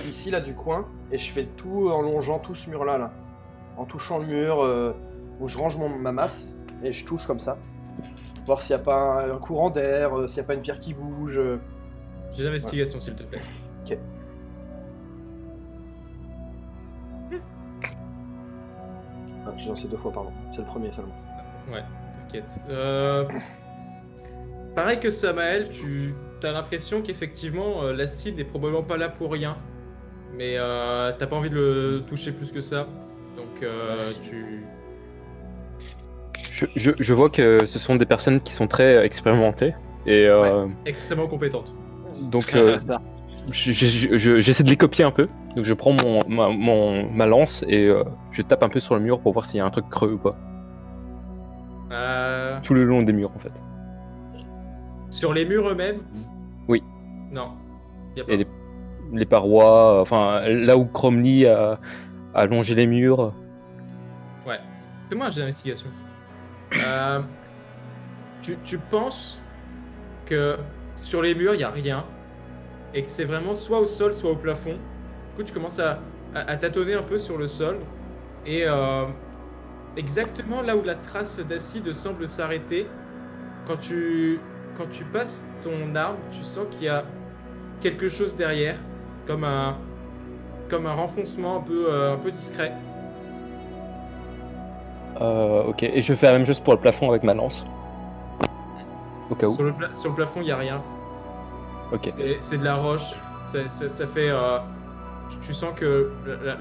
Ici, là, du coin, et je fais tout en longeant tout ce mur-là, là. En touchant le mur, où je range ma masse, et je touche comme ça. Voir s'il n'y a pas un courant d'air, s'il n'y a pas une pierre qui bouge. J'ai l'investigation, s'il te plaît. Ok. Ah, j'ai lancé 2 fois, pardon. C'est le premier seulement. Ouais, t'inquiète. Pareil que Samael, tu as l'impression qu'effectivement l'acide n'est probablement pas là pour rien. Mais t'as pas envie de le toucher plus que ça. Donc tu... Je vois que ce sont des personnes qui sont très expérimentées. Et Extrêmement compétente. donc, C'est ça. j'essaie de les copier un peu. Donc, je prends ma lance et je tape un peu sur le mur pour voir s'il y a un truc creux ou pas. Tout le long des murs, en fait. Sur les murs eux-mêmes? Oui. Non. Y a pas. Et les parois, enfin, là où Cromley a longé les murs. Ouais. Fais-moi un jet d'investigation. Tu penses que sur les murs, il n'y a rien. Et que c'est vraiment soit au sol, soit au plafond. Du coup, tu commences à tâtonner un peu sur le sol. Et exactement là où la trace d'acide semble s'arrêter, quand tu passes ton arme, tu sens qu'il y a quelque chose derrière. Comme un renfoncement un peu discret. Ok, et je fais la même chose pour le plafond avec ma lance. Au cas où. Sur le plafond, il n'y a rien. Ok. C'est de la roche. Ça fait. Tu sens que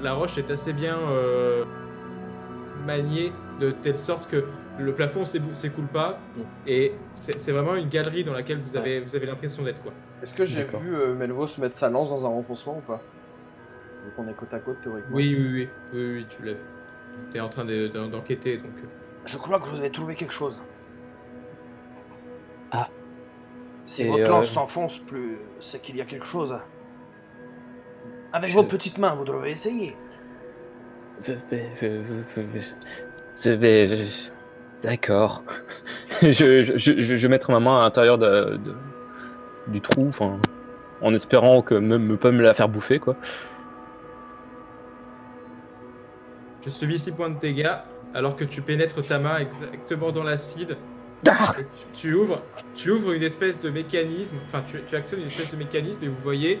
la roche est assez bien maniée de telle sorte que le plafond s'écoule pas. Et c'est vraiment une galerie dans laquelle vous avez l'impression d'être, quoi. Est-ce que j'ai D'accord. vu Melvos mettre sa lance dans un renfoncement ou pas? Donc on est côte à côte théoriquement. Oui, tu l'as vu. T'es en train d'enquêter, donc. Je crois que vous avez trouvé quelque chose. Ah. Si Et, votre lance s'enfonce, plus c'est qu'il y a quelque chose. Avec vos petites mains, vous devez essayer. D'accord. Je vais mettre ma main à l'intérieur du trou, enfin, en espérant que pas me la faire bouffer, quoi. Tu subis 6 points de dégâts alors que tu pénètres ta main exactement dans l'acide. Ah Et tu ouvres une espèce de mécanisme, enfin tu actionnes une espèce de mécanisme et vous voyez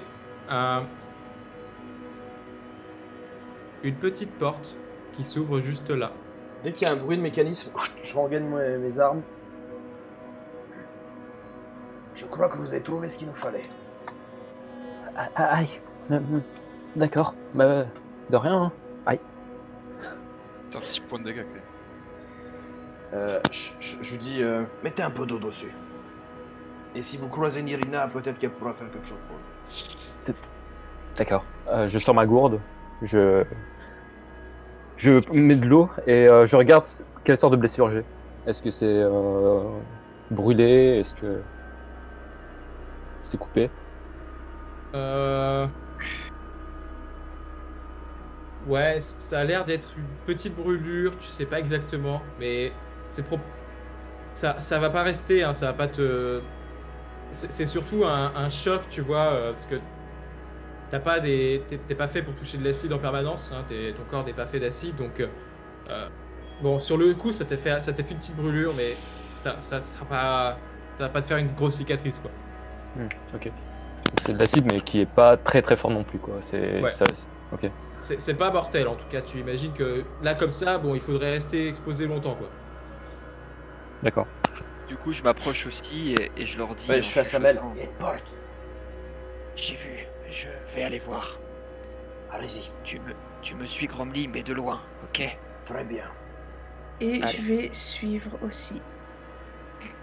une petite porte qui s'ouvre juste là. Dès qu'il y a un bruit de mécanisme, je rengaine mes armes. Je crois que vous avez trouvé ce qu'il nous fallait. Aïe. D'accord. Bah, de rien. Hein. Aïe. Putain, 6 points de dégâts quand même. Je lui dis, mettez un peu d'eau dessus. Et si vous croisez Nirina, peut-être qu'elle pourra faire quelque chose pour vous. D'accord. Je sors ma gourde. Je mets de l'eau et je regarde quelle sorte de blessure j'ai. Est-ce que c'est brûlé? Est-ce que c'est coupé? Ouais, ça a l'air d'être une petite brûlure, tu sais pas exactement, mais ça va pas rester, hein, ça va pas te... C'est surtout un choc, tu vois, parce que t'es pas fait pour toucher de l'acide en permanence, hein, ton corps n'est pas fait d'acide, donc bon, sur le coup, ça t'a fait une petite brûlure, mais ça va pas te faire une grosse cicatrice, quoi. Ok. Donc c'est de l'acide, mais qui est pas très très fort non plus, quoi. Ouais. Ok. C'est pas mortel, en tout cas, tu imagines que là, comme ça, bon, il faudrait rester exposé longtemps, quoi. D'accord. Du coup, je m'approche aussi et je leur dis. Ouais, je fais à Samuel. chuchotant, Il y a une porte. J'ai vu, je vais aller voir. Allez-y. Tu me suis, Gromly, mais de loin, ok? Très bien. Et Allez. je vais suivre aussi.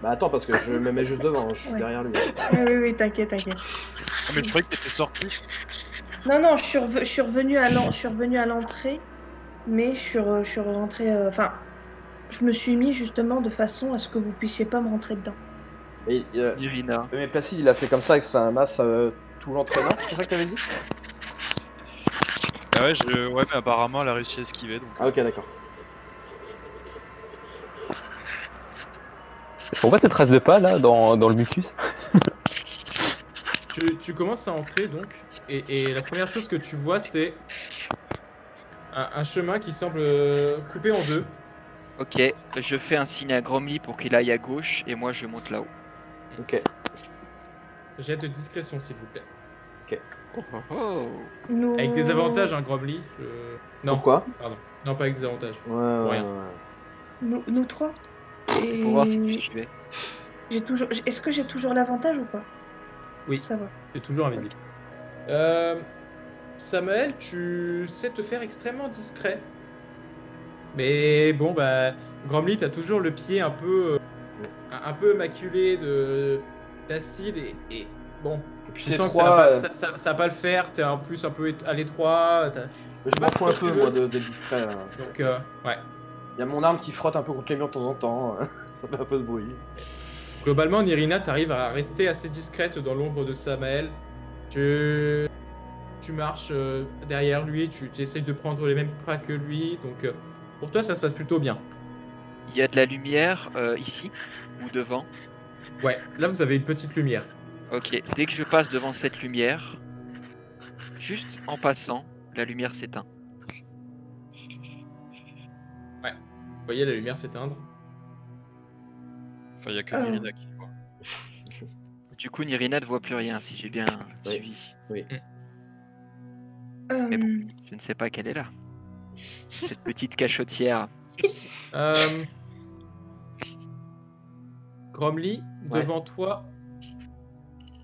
Bah attends, parce que je me mets juste devant, je suis Ouais. derrière lui. Oui, t'inquiète. Ah, mais je croyais que t'étais sorti. Non, je suis revenue à l'entrée, mais je suis rentrée. Enfin, je me suis mis justement de façon à ce que vous puissiez pas me rentrer dedans. Mais, Nirina. mais Placide, il a fait comme ça avec sa masse tout l'entraînant, c'est ça que t'avais dit? Ah ouais, ouais, mais apparemment elle a réussi à esquiver donc. Ah ok, d'accord. On voit tes traces de pas là dans le mucus. Tu commences à entrer donc, et la première chose que tu vois, c'est un chemin qui semble coupé en deux. Ok, je fais un signe à Gromly pour qu'il aille à gauche et moi je monte là-haut. Ok. Jet de discrétion, s'il vous plaît. Oh oh oh. Nous... Avec des avantages, hein, Gromly. Non, Pourquoi? pardon. Non, pas avec des avantages. Ouais. Rien. Nous trois. C'était pour voir si tu suivais. Est-ce que j'ai toujours l'avantage ou pas? Oui. Ça va. C'est toujours invisible. Samuel, tu sais te faire extrêmement discret. Mais bon, bah, Gromly, t'as toujours le pied un peu maculé d'acide et bon. Et puis Tu c'est sens que trois. ça va pas le faire, t'es en plus un peu à l'étroit. Je m'en fous un peu, moi, d'être discret. Donc, ouais. Il y a mon arme qui frotte un peu contre les murs de temps en temps. Ça fait un peu de bruit. Globalement, Nirina, t'arrives à rester assez discrète dans l'ombre de Samael. Tu marches derrière lui, tu essayes de prendre les mêmes pas que lui, donc pour toi, ça se passe plutôt bien. Il y a de la lumière ici ou devant? Ouais, là, vous avez une petite lumière. Ok, dès que je passe devant cette lumière, juste en passant, la lumière s'éteint. Vous voyez la lumière s'éteindre. Enfin, il y a que Oh. Nirina qui voit. Du coup, Nirina ne voit plus rien, si j'ai bien Oui. suivi. Euh, bon. Je ne sais pas quelle est là. Cette petite cachotière. Gromly, Ouais.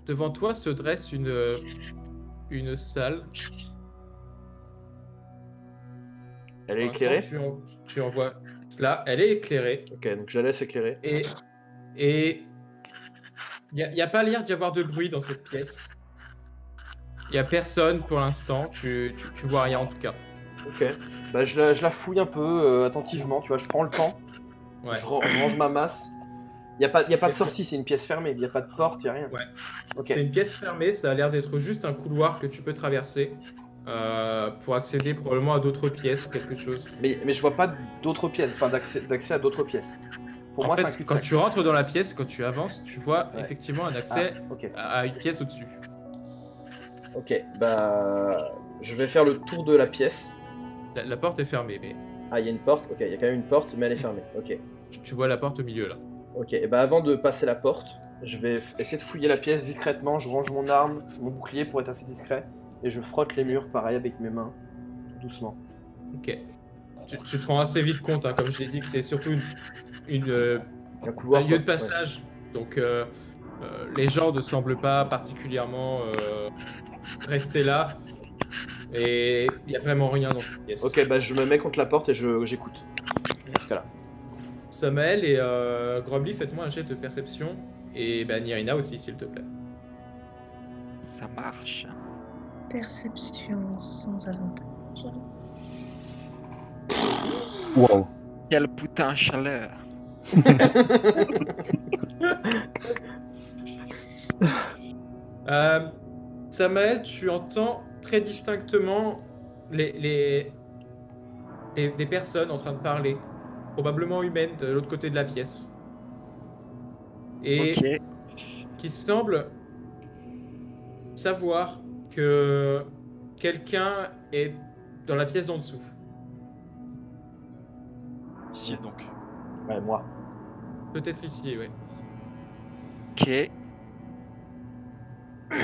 devant toi se dresse une salle. Elle est Pour l'instant, éclairée? tu en vois cela. Elle est éclairée. Ok, donc je la laisse éclairer. Et il n'y a pas l'air d'y avoir de bruit dans cette pièce. Il n'y a personne pour l'instant. Tu vois rien en tout cas. Ok. Bah je la fouille un peu attentivement, tu vois, je prends le temps. Ouais. Je range ma masse. Y a pas de sortie, c'est une pièce fermée, y a pas de porte, y a rien. Ouais. Ok. C'est une pièce fermée. Ça a l'air d'être juste un couloir que tu peux traverser pour accéder probablement à d'autres pièces ou quelque chose. Mais je vois pas d'autres pièces, enfin d'accès à d'autres pièces. Pour En moi, fait, c'est un quand cul-de-sac. tu rentres dans la pièce, quand tu avances, tu vois Ouais. effectivement un accès Ok. à une pièce au-dessus. Ok, bah je vais faire le tour de la pièce. La porte est fermée, mais Ah, il y a une porte. Ok, il y a quand même une porte, mais elle est fermée. Ok. tu vois la porte au milieu là. Ok, et bah avant de passer la porte, je vais essayer de fouiller la pièce discrètement. Je range mon arme, mon bouclier pour être assez discret. Et je frotte les murs, pareil, avec mes mains, tout doucement. Ok. tu te rends assez vite compte, hein, comme je l'ai dit, que c'est surtout Un couloir. un lieu de quoi. passage. Donc les gens ne semblent pas particulièrement rester là. Et il n'y a vraiment rien dans cette pièce. Ok, bah je me mets contre la porte et j'écoute. Dans ce cas-là. Samael et Gromly, faites-moi un jet de perception. Et Nirina aussi, s'il te plaît. Ça marche. Perception sans avantage. Wow. Quel putain chaleur. Samael, tu entends très distinctement des personnes en train de parler, probablement humaines, de l'autre côté de la pièce. Et Ok. qui semblent savoir que quelqu'un est dans la pièce en dessous. Ici, donc. Ouais, moi. Peut-être ici, oui. Ok.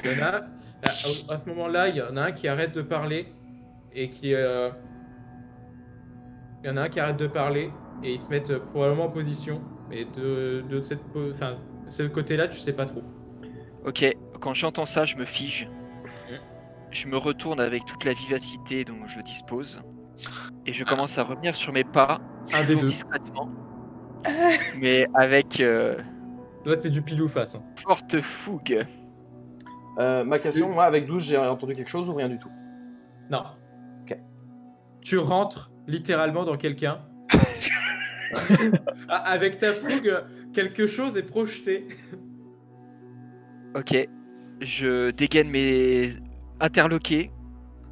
Il y en a, à ce moment-là, il y en a un qui arrête de parler et qui. Il y en a un qui arrête de parler et ils se mettent probablement en position. Et de ce côté-là, tu sais pas trop. Ok, quand j'entends ça, je me fige. Je me retourne avec toute la vivacité dont je dispose. Et je commence à revenir sur mes pas, Un des toujours deux. discrètement. Mais avec Toi, c'est du pilou face. Hein. forte fougue. Ma question, moi avec 12, j'ai entendu quelque chose ou rien du tout? Non. Ok. Tu rentres littéralement dans quelqu'un. Avec ta fougue, quelque chose est projeté. Ok, je dégaine mes interloqués.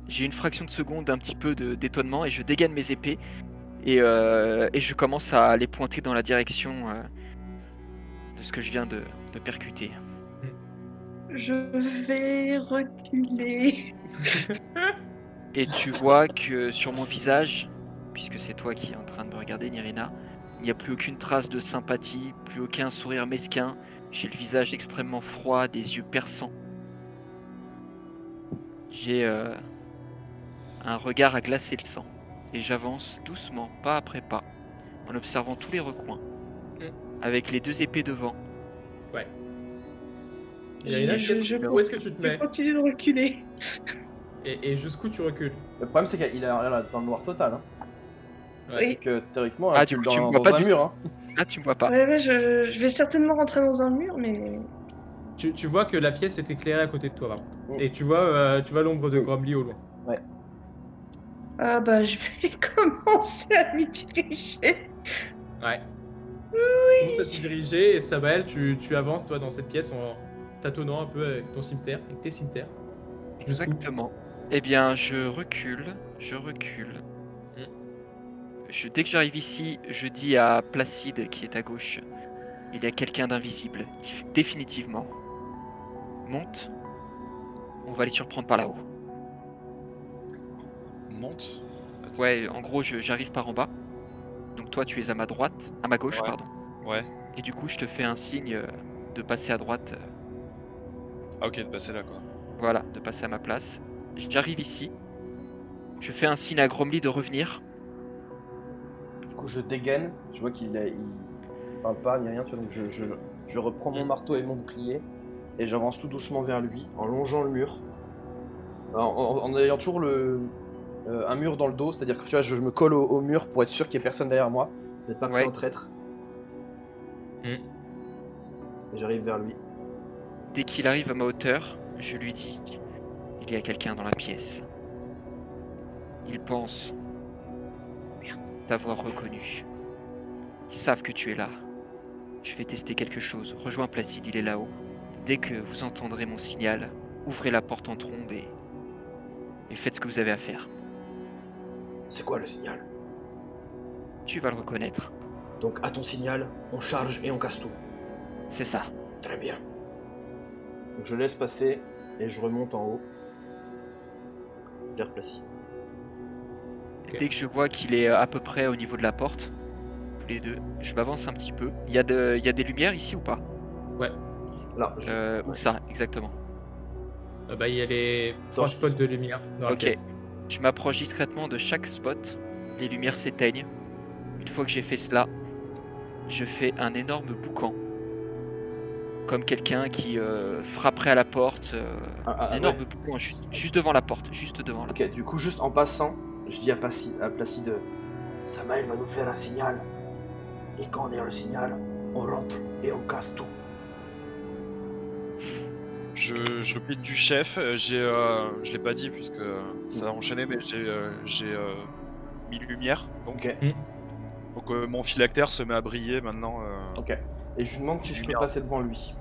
J'ai une fraction de seconde, un petit peu d'étonnement, et je dégaine mes épées. Et je commence à les pointer dans la direction de ce que je viens de percuter. Je vais reculer. Et tu vois que sur mon visage, puisque c'est toi qui es en train de me regarder, Nirina, il n'y a plus aucune trace de sympathie, plus aucun sourire mesquin. J'ai le visage extrêmement froid, des yeux perçants. J'ai un regard à glacer le sang. Et j'avance doucement, pas après pas, en observant tous les recoins, avec les deux épées devant. Ouais. Irina, où est-ce que tu te Je mets continue de reculer. et jusqu'où tu recules? Le problème, c'est qu'il a l'air dans le noir total. Hein. Ouais. Et que théoriquement, Ah, tu du es coup, tu me dans vois pas un du mur. tout. Hein. Là, tu me vois pas. Ouais, je vais certainement rentrer dans un mur, mais. Tu vois que la pièce est éclairée à côté de toi, par contre. Mm. Et tu vois l'ombre de Gromly au loin. Ah bah, je vais commencer à m'y diriger. Ouais. Oui. Commence à te diriger et Samael, tu avances toi dans cette pièce en tâtonnant un peu avec ton cimetière, avec tes cimetières. Exactement. Eh bien, je recule. Dès que j'arrive ici, je dis à Placide, qui est à gauche, il y a quelqu'un d'invisible, définitivement. Monte. On va les surprendre par là-haut. Monte. Attends. Ouais, en gros, j'arrive par en bas. Donc toi, tu es à ma droite, à ma gauche, Ouais. pardon. Ouais. Et du coup, je te fais un signe de passer à droite. Ah, ok, de passer là, quoi. Voilà, de passer à ma place. J'arrive ici. Je fais un signe à Gromly de revenir. Du coup, je dégaine. Je vois qu'il parle pas ni rien. Tu vois, donc je reprends mon marteau et mon bouclier. Et j'avance tout doucement vers lui, en longeant le mur. En ayant toujours un mur dans le dos. C'est-à-dire que tu vois, je me colle au mur pour être sûr qu'il n'y ait personne derrière moi. D'être pas pris Ouais. en traître. Mm. Et j'arrive vers lui. Dès qu'il arrive à ma hauteur, je lui dis il y a quelqu'un dans la pièce. Il pense t'avoir reconnu. Ils savent que tu es là. Je vais tester quelque chose. Rejoins Placide, il est là-haut. Dès que vous entendrez mon signal, ouvrez la porte en trombe et faites ce que vous avez à faire. C'est quoi le signal? Tu vas le reconnaître. Donc à ton signal, on charge et on casse tout. C'est ça. Très bien. Donc je laisse passer et je remonte en haut. Vers Placide. Ok. Dès que je vois qu'il est à peu près au niveau de la porte, tous les deux, je m'avance un petit peu. Il y a des lumières ici ou pas? Là, Où ça, exactement? Il y a les 3 spots de lumière dans la Ok. pièce. Je m'approche discrètement de chaque spot les lumières s'éteignent. Une fois que j'ai fait cela, je fais un énorme boucan. Comme quelqu'un qui frapperait à la porte. Un énorme boucan juste devant la porte. Juste devant là. Ok, du coup, juste en passant, je dis à Placide, Samael va nous faire un signal. Et quand on a le signal, on rentre et on casse tout. Je plie du chef, je l'ai pas dit puisque ça a enchaîné, mais j'ai mis lumière, donc, Ok. donc mon phylactère se met à briller maintenant. Ok. Et je lui demande si je peux passer devant lui.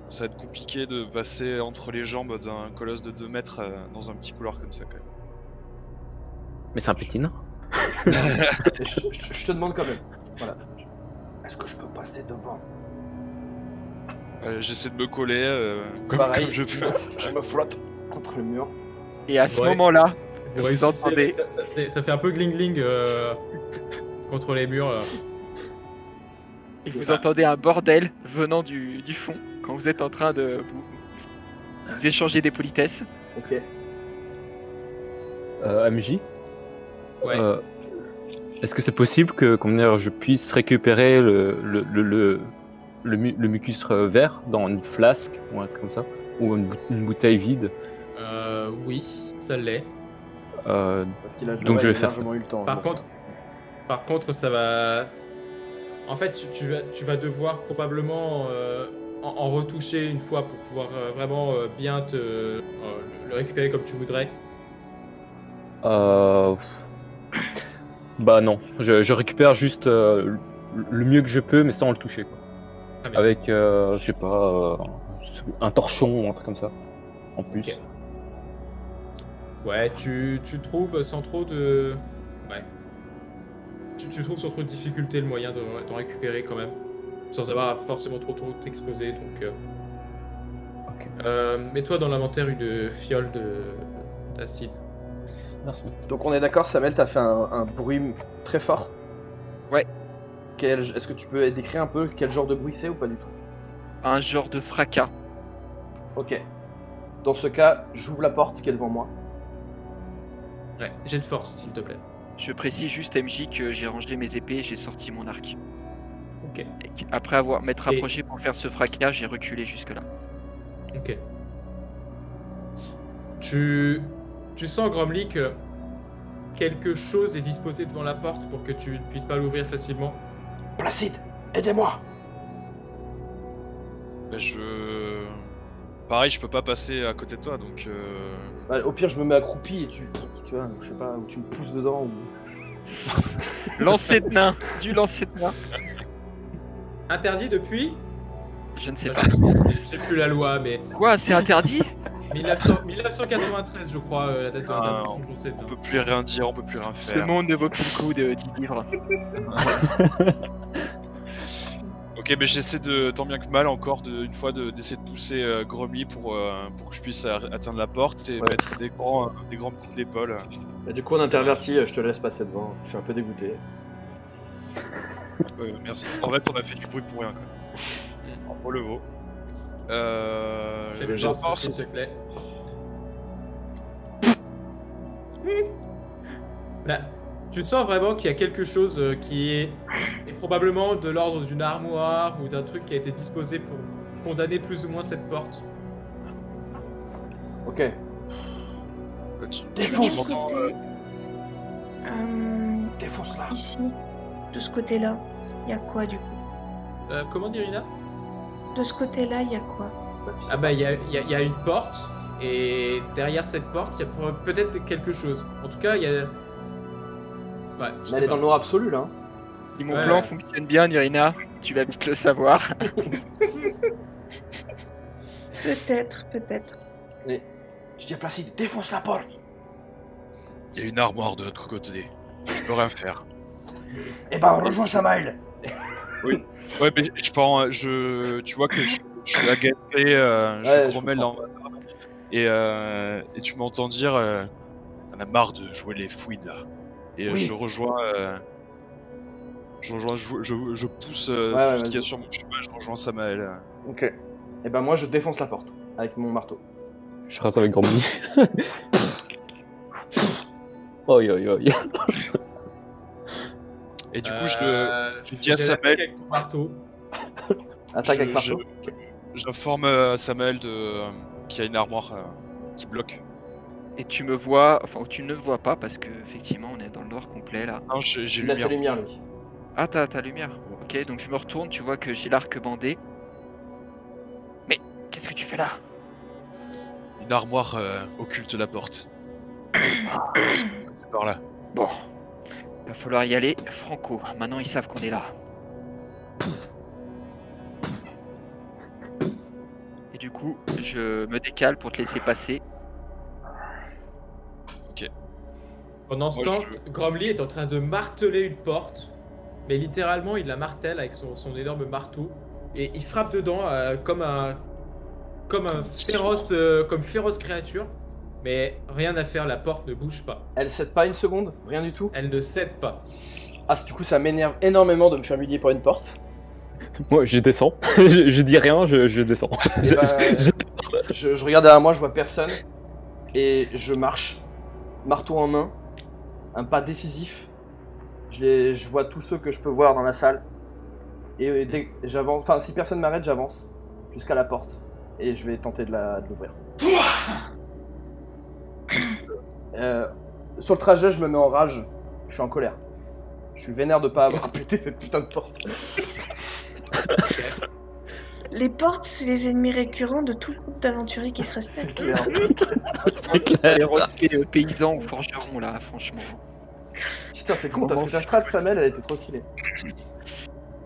Ça va être compliqué de passer entre les jambes d'un colosse de 2 mètres dans un petit couloir comme ça quand même. Mais c'est un petit nain. Et je te demande quand même. Voilà. Est-ce que je peux passer devant? J'essaie de me coller comme je peux. Je me frotte contre le mur. Et à ce moment-là, Vous vous réussissez, entendez. ça fait un peu gling-gling contre les murs. Là. Et vous entendez un bordel venant du fond quand vous êtes en train de vous échanger des politesses. Ok. MJ, Ouais. est-ce que c'est possible que je puisse récupérer le mucus vert dans une flasque ou un truc comme ça, ou une bouteille vide? Oui, ça l'est. Parce qu'il a Donc je vais faire largement eu le temps. Par contre, ça va. En fait, tu vas devoir probablement en retoucher une fois pour pouvoir vraiment bien le récupérer comme tu voudrais. Bah non, je récupère juste le mieux que je peux, mais sans le toucher, quoi. Ah, bien. Avec, je sais pas, un torchon ou un truc comme ça, en plus. Ok. Ouais, tu trouves sans trop de. Ouais. Tu trouves sans trop de difficulté le moyen d'en récupérer quand même. Sans avoir forcément trop t'exposer. Donc. Ok. Mets-toi dans l'inventaire une fiole d'acide. Merci. Donc on est d'accord, Samuel, t'as fait un bruit très fort. Ouais. Est-ce que tu peux décrire un peu quel genre de bruit c'est ou pas du tout? Un genre de fracas. Ok. Dans ce cas, j'ouvre la porte qui est devant moi. Ouais, j'ai de force s'il te plaît. Je précise juste MJ que j'ai rangé mes épées et j'ai sorti mon arc. Ok. Et après m'être rapproché pour faire ce fracas, j'ai reculé jusque là. Ok. Tu sens, Gromly, que quelque chose est disposé devant la porte pour que tu ne puisses pas l'ouvrir facilement. Placide, aidez-moi! Bah, pareil, je peux pas passer à côté de toi, donc. Bah, au pire, je me mets accroupi et tu vois, je sais pas, ou tu me pousses dedans ou. Lancer de nain, du lancer de nain. Interdit depuis Je ne sais Bah, pas. je sais plus la loi, mais Quoi, c'est interdit? 1993, je crois, la date de Ah, l'interdiction du lancer de On nain. peut plus rien dire, on peut plus rien Ce faire. monde ne vaut plus le coup de 10 livres. Ok, mais j'essaie de, tant bien que mal encore, une fois d'essayer de pousser Gromly pour que je puisse atteindre la porte et Ouais. mettre des grands coups d'épaule. Bah, du coup, on intervertit, je te laisse passer devant. Je suis un peu dégoûté. Merci. En fait, on a fait du bruit pour rien. On le vaut. J'ai Le de jet de force, force, s'il te plaît. Là, tu sens vraiment qu'il y a quelque chose qui est probablement de l'ordre d'une armoire ou d'un truc qui a été disposé pour condamner plus ou moins cette porte. Ok. tu Défonce. m'entends Défonce-la. Ici, de ce côté-là, il y a quoi du coup? Comment dire, Irina? De ce côté-là, il y a quoi? Ah bah il y a une porte et derrière cette porte il y a peut-être quelque chose. En tout cas il y a. Ouais, je sais Mais elle est pas. dans le noir absolu là. Hein. Si mon Ouais. plan fonctionne bien, Irina, tu vas vite le savoir. Peut-être. Et je dis à Placide, défonce la porte. Il y a une armoire de l'autre côté. Je peux rien faire. Eh ben, on rejoint Samael. Ouais, mais tu vois que je suis agacé, Ouais, je je grommelle dans ma barbe. Et tu m'entends dire on a marre de jouer les fouines là. Et Oui. je rejoins. Je pousse tout ouais, ce qu'il y a vas-y. sur mon chemin, je rejoins Samael. Ok. Eh ben, moi, je défonce la porte avec mon marteau. Je reste avec Gromly. Oi, oi, oi. Et du coup, je dis à Samuel. Avec ton marteau. Attaque avec marteau. J'informe Samuel qu'il y a une armoire qui bloque. Et tu me vois, enfin tu ne vois pas parce que effectivement on est dans le noir complet là. Non, j'ai Il laisse la lumière, lui. Ah t'as lumière. Ok, donc je me retourne, tu vois que j'ai l'arc bandé. Mais qu'est-ce que tu fais là? Une armoire occulte la porte. C'est par là. Bon, va falloir y aller franco. Maintenant ils savent qu'on est là. Et du coup, je me décale pour te laisser passer. Pendant ce temps, Gromly est en train de marteler une porte, mais littéralement il la martèle avec son énorme marteau et il frappe dedans comme féroce créature, mais rien à faire, la porte ne bouge pas. Elle cède pas une seconde? Rien du tout? Elle ne cède pas. Ah, du coup, ça m'énerve énormément de me faire humilier par une porte. Moi, je descends. je dis rien, je descends. Et je regarde derrière moi, je vois personne. Et je marche, marteau en main, un pas décisif. Je vois tous ceux que je peux voir dans la salle. Et dès j'avance, enfin si personne m'arrête, j'avance jusqu'à la porte. Et je vais tenter de l'ouvrir. Sur le trajet, je me mets en rage. Je suis en colère. Je suis vénère de pas avoir pété cette putain de porte. Les portes, c'est les ennemis récurrents de tout groupe d'aventuriers qui se respectent. C'est clair. C'est clair. Les requins paysans ou forgerons là, franchement. Putain, c'est con, t'as fait ta strat, Samuel, elle était trop stylée.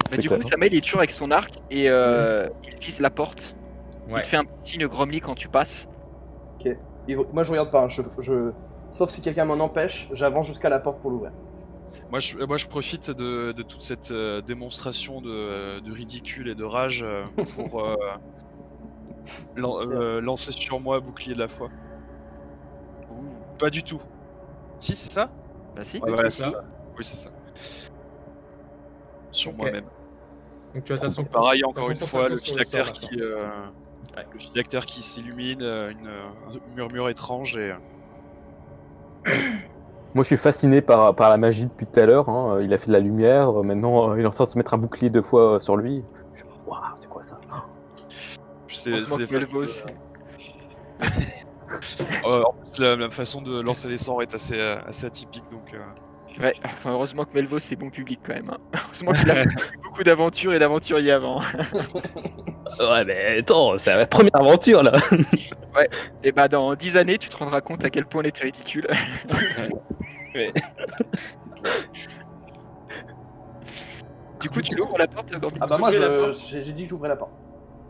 Bah, du coup, Samuel il est toujours avec son arc et il vise la porte. Ouais. Il te fait un petit signe Gromly quand tu passes. Ok. Moi, je regarde pas. Hein. Sauf si quelqu'un m'en empêche, j'avance jusqu'à la porte pour l'ouvrir. Moi, je profite de toute cette démonstration de ridicule et de rage pour lancer sur moi bouclier de la foi. Pas du tout. Si, c'est ça? Bah si. Ouais, c'est c'est ça. ça. Oui, c'est ça. Sur Ok. moi-même. Donc tu as ta son. Pareil, encore une fois, le phylactère phylactère qui s'illumine, un murmure étrange et... Moi, je suis fasciné par la magie depuis tout à l'heure. Hein. Il a fait de la lumière. Maintenant, il est en train de se mettre un bouclier 2 fois sur lui. Waouh, c'est quoi ça? C'est Heureusement les que Melvos- en plus, la façon de lancer les sorts est assez atypique, donc... Ouais, enfin heureusement que Melvos c'est bon public quand même. Hein. Heureusement qu'il a eu beaucoup d'aventures et d'aventuriers avant. Ouais, mais attends, c'est la première aventure là. Et bah dans 10 années tu te rendras compte à quel point on était ridicule. Ouais. Du coup tu l'ouvres la porte Gromly? Ah bah moi, ouvrez la porte. j'ai dit que j'ouvrais la porte.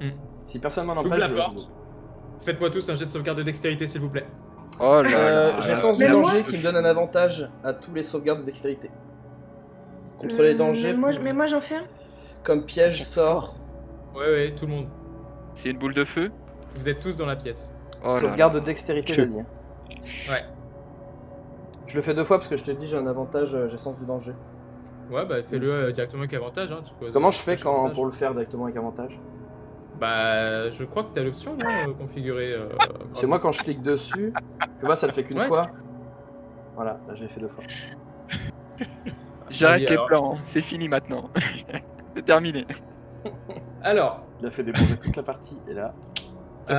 Hmm. Si personne m'en J'ouvre empêche, la je porte. Faites-moi tous un jet de sauvegarde de dextérité s'il vous plaît. Oh là là. J'ai sens du Mais moi- danger qui me donne un avantage à tous les sauvegardes de dextérité. Contre les dangers, Mais moi j'en fais un. comme piège, sort, Ouais, tout le monde. C'est une boule de feu? Vous êtes tous dans la pièce. Oh là sauvegarde là. de dextérité, Je- je dis. Ouais. Je le fais 2 fois parce que je te dis j'ai un avantage, j'ai sens du danger. Ouais, bah fais-le directement avec avantage. Hein. Comment je fais pour le faire directement avec avantage? Bah, je crois que t'as l'option, non, configurer. C'est moi quand je clique dessus, tu vois, ça le fait qu'une Ouais. fois. Voilà, là je l'ai fait 2 fois. J'arrête Vas-y, les alors. plans, c'est fini maintenant. C'est terminé. Alors, Il a fait déposer toute la partie et là. C'est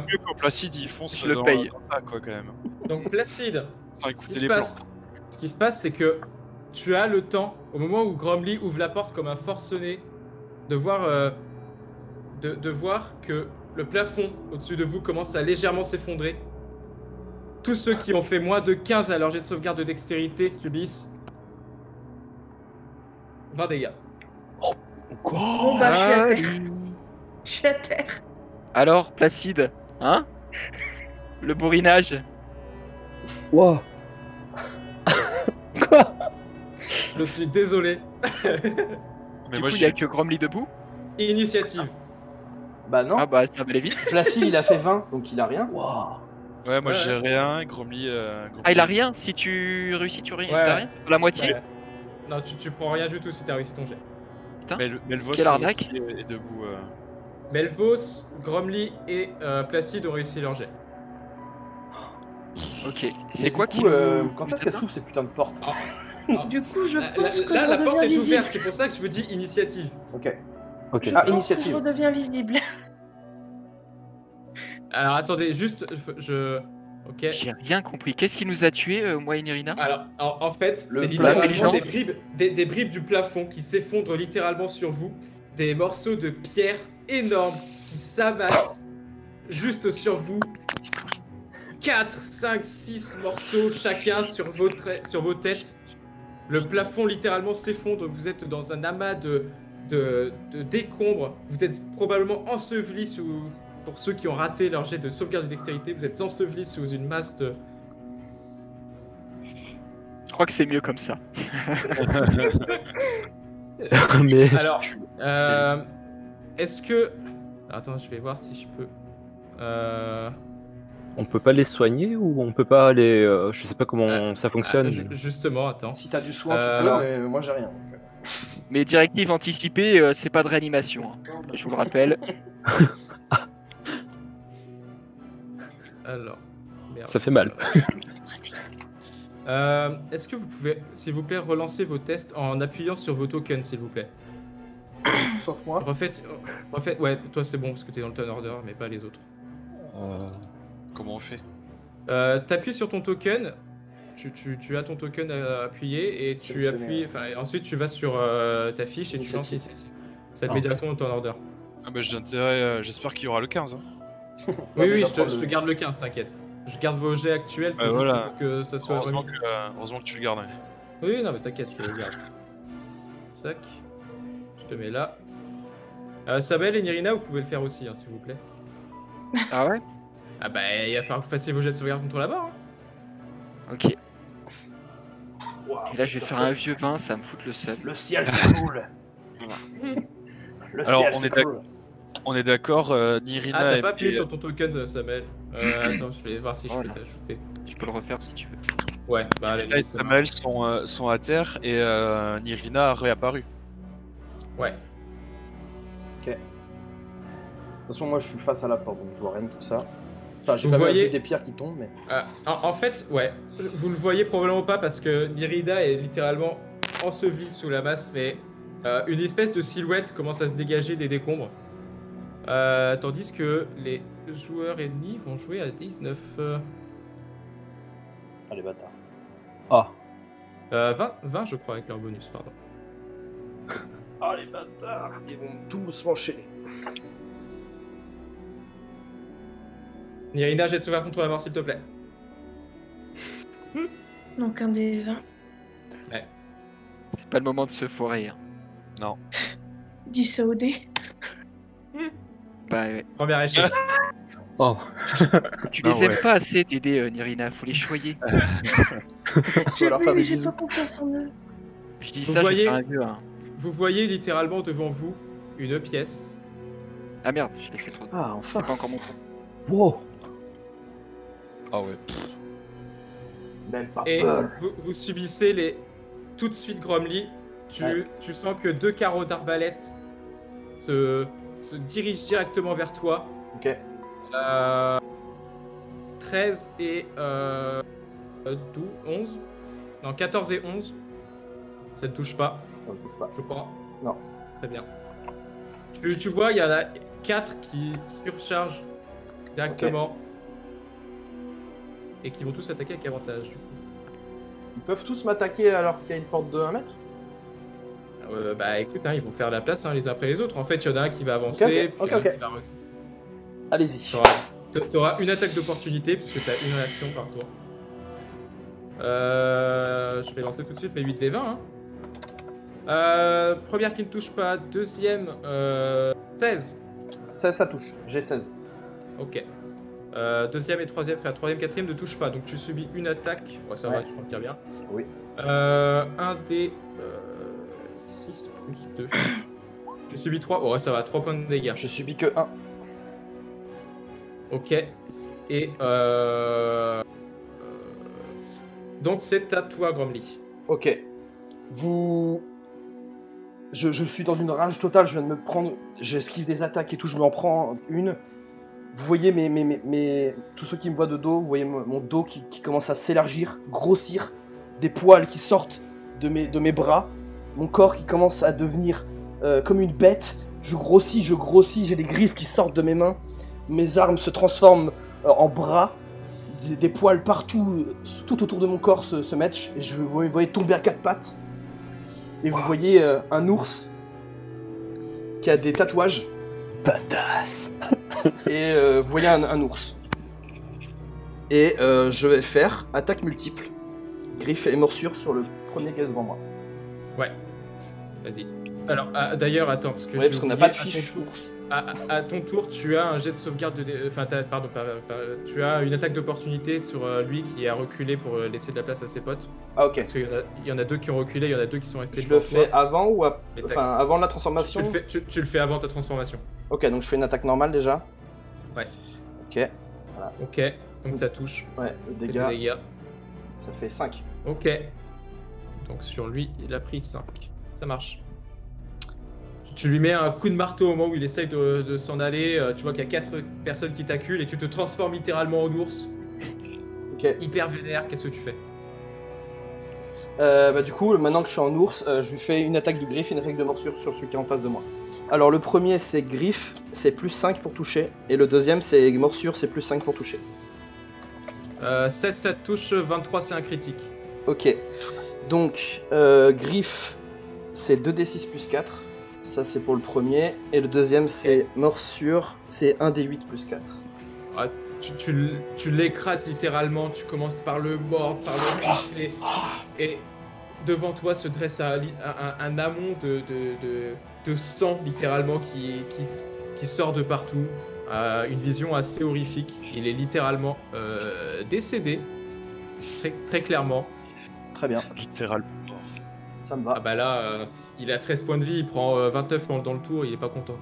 mieux quand Placide il fonce je le dans paye. dans ça, quoi, quand même. donc Placide, Sans ce qui écouter se les plans. passe, ce qui se passe, c'est que tu as le temps, au moment où Gromly ouvre la porte comme un forcené, de voir, de voir que le plafond au-dessus de vous commence à légèrement s'effondrer. Tous ceux qui ont fait moins de 15 à leur jet de sauvegarde de dextérité subissent 20 dégâts. Bon bah je suis à terre. Je suis à terre. Alors Placide, hein? Le bourrinage? Wow. Quoi? Je suis désolé. Mais Du moi, coup il y a que Gromly debout? Initiative. Bah non, Ah bah ça va aller vite. Placide il a fait 20 donc il a rien. Wow. Ouais, moi Ouais. j'ai rien, Gromly... Ah il a rien? Si tu réussis tu Ouais. t'as rien? La moitié? Ouais. Non, tu prends rien du tout si t'as réussi ton jet. Melvos Quelle arnaque. qui est debout. Melvos, Gromly et Placide ont réussi leur jet. Ok. C'est quoi qui quand est-ce qu'elle s'ouvre ces putains de portes? Du coup, je pense que Là, je la porte redeviens est visible. ouverte, c'est pour ça que je vous dis initiative. Ok. Ok. Je Ah, pense que initiative. je redeviens visible. Alors attendez, juste, ok. J'ai rien compris. Qu'est-ce qui nous a tués, moi et Nirina? Alors, en fait, Le c'est plafond. littéralement des bribes du plafond qui s'effondrent littéralement sur vous. Des morceaux de pierre énormes qui s'amassent juste sur vous. 4, 5, 6 morceaux chacun sur vos têtes. Le plafond littéralement s'effondre. Vous êtes dans un amas de décombres. Vous êtes probablement ensevelis sous... Pour ceux qui ont raté leur jet de sauvegarde de dextérité, vous êtes ensevelis sous une masse de... Je crois que c'est mieux comme ça. Mais Alors, est-ce que... Attends, je vais voir si je peux... on peut pas les soigner ou on peut pas les. Je sais pas comment ça fonctionne. mais- Justement, attends. Si t'as du soin, tu alors- peux, mais moi j'ai rien. donc, Mais directive anticipée, c'est pas de réanimation. Hein. Je vous le rappelle. Alors... Merde. Ça fait mal. Est-ce que vous pouvez, s'il vous plaît, relancer vos tests en appuyant sur vos tokens, s'il vous plaît? Sauf moi. Refaites... Ouais, toi c'est bon, parce que t'es dans le turn order, mais pas les autres. Comment on fait? T'appuies sur ton token, tu as ton token à appuyer, et tu Sélectionner, appuies... Enfin, ensuite tu vas sur ta fiche et tu lances Initiative. ici. Ça te met directement dans le turn order. Ah bah j'ai intérêt, j'espère qu'il y aura le 15. Hein. Oui, mais oui, va je prendre te garde le 15, t'inquiète. Je garde vos jets actuels, c'est juste voilà. pour que ça soit Heureusement remis. heureusement que tu le gardes. Ouais. Oui, non, mais t'inquiète, je te le garde. Sac. Je te mets là. Sabel et Nirina, vous pouvez le faire aussi, hein, s'il vous plaît. Ah ouais? Ah bah, il va falloir que vous fassiez vos jets de sauvegarde contre la barre. Hein. Ok. Et là, je vais faire un vieux vin, ça va me foutre le seum. Le ciel s'écroule. Le Alors, ciel on est s'écroule. On est d'accord, Nirina Ah, t'as et pas appuyé puis, sur ton token, Sabel. Attends, je vais voir si je peux Voilà. t'ajouter. Tu peux le refaire si tu veux. Ouais, bah allez, Nirina et c'est Samuel sont à terre et Nirina a réapparu. bon. Ouais. De toute façon, moi je suis face à la porte, donc je vois rien de tout ça. Enfin, j'ai Vous quand même voyez- vu des pierres qui tombent, mais. En fait, ouais, vous le voyez probablement pas parce que Nirina est littéralement ensevelie sous la masse, mais une espèce de silhouette commence à se dégager des décombres. Tandis que les joueurs ennemis vont jouer à 19. Ah, les bâtards. Ah. 20 je crois avec leur bonus, pardon. Ah, les bâtards. Ils vont tous m'enchaîner. Nirina, jet de sauvegarde contre la mort s'il te plaît. Donc un des 20. C'est pas le moment de se foirer. Hein. Dis ça au dé. Bah ouais. Première échec. Oh. Tu Ah les ouais. aimes pas assez, Dédé, Nirina, faut les choyer. Je vais leur Oui, faire mais des j'ai bisous. pas confiance en eux. Je dis Vous ça, je vais voyez faire un vieux. Hein. Vous voyez littéralement devant vous une pièce. Ah merde, je l'ai fait trop tôt. Ah, C'est enfin. pas encore mon tour. Wow. Ah ouais. Même pas Et peur. vous subissez les... Tout de suite, Gromly, Ouais. tu sens que 2 carreaux d'arbalète se dirigent directement vers toi. Ok. 13 et 12, 11. Non, 14 et 11. Ça ne touche pas, Ça me touche pas. je crois. Non. Très bien. Tu vois, il y en a 4 qui surchargent directement. Et qui vont tous attaquer avec avantage. Du coup. Ils peuvent tous m'attaquer alors qu'il y a une porte de 1 mètre? Bah écoute, hein, ils vont faire la place hein, les uns après les autres. En fait, il y en a un qui va avancer. Ok, puis un ok. qui va Allez-y. T'auras une attaque d'opportunité puisque t'as une réaction par tour. Je vais lancer tout de suite mes 8 des 20. Hein. Première qui ne touche pas, deuxième 16. 16, ça touche. J'ai 16. Ok. Deuxième et troisième, enfin troisième, quatrième ne touche pas, donc tu subis une attaque. Oh, ça va, Ouais. tu t'en tires bien. Oui. Un des 6 plus 2. Tu subis 3. Oh, ça va, 3 points de dégâts. Je subis que 1. Ok. Et donc c'est à toi, Gromly. Ok. Vous. Je suis dans une rage totale, je viens de me prendre. J'esquive des attaques et tout, je m'en prends une. Vous voyez tous ceux qui me voient de dos, vous voyez mon dos qui commence à s'élargir, grossir, des poils qui sortent de mes bras, mon corps qui commence à devenir comme une bête, je grossis, j'ai des griffes qui sortent de mes mains, mes armes se transforment en bras, des poils partout, tout autour de mon corps se mettent, et vous voyez tomber à quatre pattes, et vous voyez un ours qui a des tatouages. Badass. Et vous voyez un ours. Et je vais faire attaque multiple. Griffe et morsure sur le premier gars devant moi. Ouais. Vas-y. Alors, d'ailleurs, attends, parce que Ouais, parce qu'on n'a pas de fiche ours. À ton tour, tu as un jet de sauvegarde enfin, tu as une attaque d'opportunité sur lui qui a reculé pour laisser de la place à ses potes. Ah, ok. Parce qu'il y en a deux qui ont reculé, il y en a deux qui sont restés Je le fais avant ou avant la tu transformation? le fais avant ta transformation. Ok, donc je fais une attaque normale déjà. Ouais. Ok. Ok, donc ça touche. Ouais, le Fais des dégât, dégâts. ça fait 5. Ok. Donc sur lui, il a pris 5. Ça marche. Tu lui mets un coup de marteau au moment où il essaye de s'en aller. Tu vois qu'il y a 4 personnes qui t'acculent et tu te transformes littéralement en ours. Ok. Hyper vénère, qu'est-ce que tu fais? Du coup, maintenant que je suis en ours, je lui fais une attaque de griffe et une attaque de morsure sur celui qui est en face de moi. Alors le premier c'est griffe, c'est plus 5 pour toucher. Et le deuxième c'est morsure, c'est plus 5 pour toucher. 16 ça te touche, 23 c'est un critique. Ok. Donc, griffe, c'est 2d6 plus 4. Ça, c'est pour le premier. Et le deuxième, c'est morsure, c'est 1d8 plus 4. Ah, tu l'écrases littéralement, tu commences par le mordre, par le rifler. Et devant toi se dresse un amont de sang, littéralement, qui sort de partout. Une vision assez horrifique. Il est littéralement décédé, très, très clairement. Très bien. Littéralement. Ça me va. Ah bah là, il a 13 points de vie, il prend 29 dans le tour, il est pas content.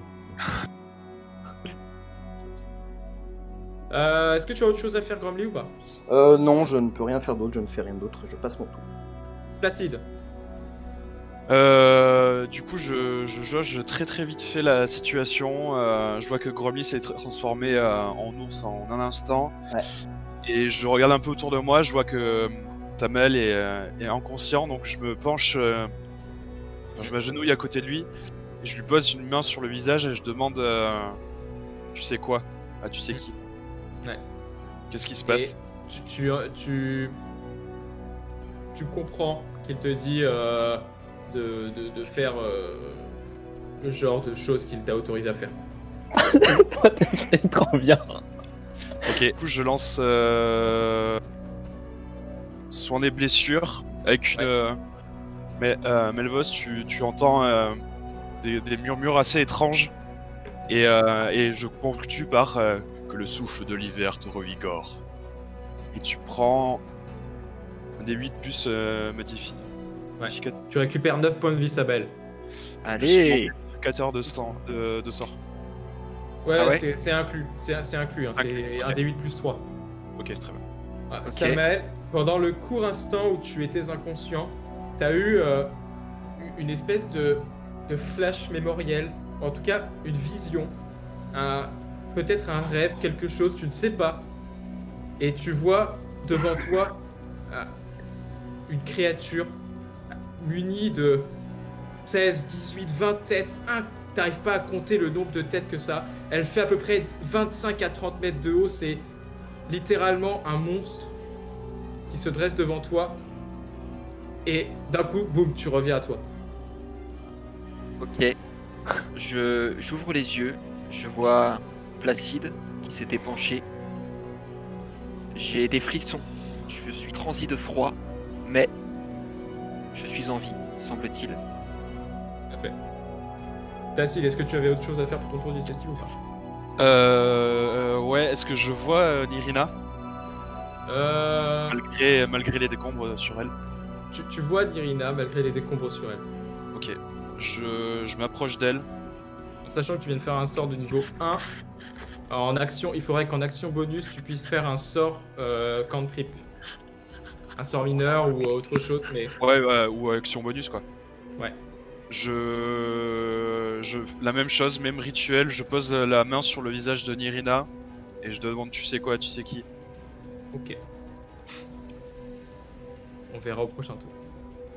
Est-ce que tu as autre chose à faire, Gromly, ou pas? Non, je ne peux rien faire d'autre, je ne fais rien d'autre, je passe mon tour. Placide. Du coup, je jauge très très vite fait la situation. Je vois que Gromly s'est transformé en ours en un instant. Ouais. Et je regarde un peu autour de moi, je vois que Tamel est inconscient, donc je me penche, je m'agenouille à côté de lui, et je lui pose une main sur le visage et je demande tu sais quoi? Ah, tu sais qui? Ouais. Qu'est-ce qui se passe? Tu comprends qu'il te dit de faire le genre de choses qu'il t'a autorisé à faire. C'est trop bien. Ok, du coup je lance soin des blessures avec une... Mais Melvos, tu entends des murmures assez étranges et je conclue par que le souffle de l'hiver te revigore. Et tu prends un des 8 plus modifié. Ouais. Tu récupères 9 points de vie, Sabel. Allez, 4 de sort. Ouais, Ah ouais c'est inclus. C'est inclus, hein. C'est un des 8 plus 3. Ok, très bien. Ah, Ok. Samael, pendant le court instant où tu étais inconscient, t'as eu une espèce de flash mémoriel, en tout cas une vision, peut-être un rêve, quelque chose, tu ne sais pas. Et tu vois devant toi une créature munie de 16, 18, 20 têtes. T'arrives pas à compter le nombre de têtes que ça. Elle fait à peu près 25 à 30 mètres de haut. C'est littéralement un monstre qui se dresse devant toi. Et d'un coup, boum, tu reviens à toi. ok. J'ouvre les yeux, je vois Placide qui s'était penché. J'ai des frissons, je suis transi de froid, mais je suis en vie, semble-t-il. Parfait. Placide, est-ce que tu avais autre chose à faire pour ton tour d'initiative ou pas? Ouais, est-ce que je vois Nirina malgré les décombres sur elle? Tu vois Nirina malgré les décombres sur elle. Ok, je m'approche d'elle. Sachant que tu viens de faire un sort de niveau 1, en action, il faudrait qu'en action bonus, tu puisses faire un sort cantrip. Un sort mineur ou autre chose, mais... Ouais, ou action bonus quoi. Ouais. La même chose, même rituel, je pose la main sur le visage de Nirina et je demande tu sais quoi, tu sais qui. Ok. On verra au prochain tour.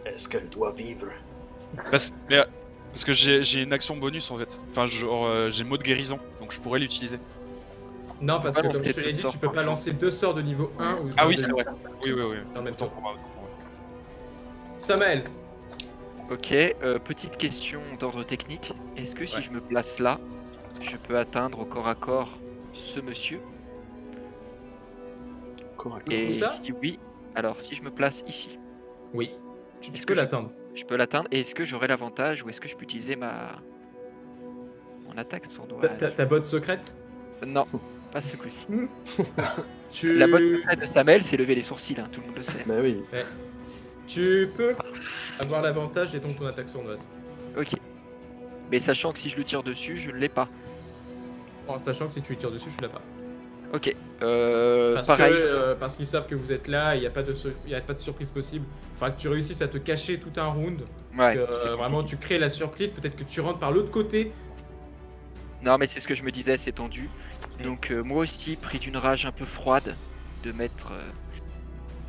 Est-ce qu'elle doit vivre? Parce que j'ai une action bonus en fait. Enfin, genre, j'ai mot de guérison, donc je pourrais l'utiliser. Non, parce pas que comme lancer je te l'ai deux dit, sorts tu peux par pas jour. lancer 2 sorts de niveau 1 ou Ah oui, de c'est niveau vrai. Oui. en même Autant temps. pour moi. Samael, Ok, petite question d'ordre technique. Est-ce que si Ouais. je me place là, je peux atteindre au corps à corps ce monsieur? Et ça si oui, alors si je me place ici, oui. Tu Est-ce peux que je- l'atteindre. je peux l'atteindre. Et est-ce que j'aurai l'avantage ou est-ce que je peux utiliser mon attaque sournoise? Ta botte secrète Non, pas ce coup-ci. Tu... La bonne secrète de Stamel, c'est lever les sourcils, hein, tout le monde le sait. Bah oui. Tu peux avoir l'avantage et donc ton attaque sournoise. Ok. Mais sachant que si je le tire dessus, je ne l'ai pas. En sachant que si tu lui tires dessus, je l'ai pas. Ok. Parce Pareil. parce qu'ils savent que vous êtes là, il n'y a pas de surprise possible. Il faudra que tu réussisses à te cacher tout un round. Ouais, Que, c'est vraiment, compliqué. tu crées la surprise. Peut-être que tu rentres par l'autre côté. Non, mais c'est ce que je me disais, c'est tendu. Donc moi aussi, pris d'une rage un peu froide, de m'être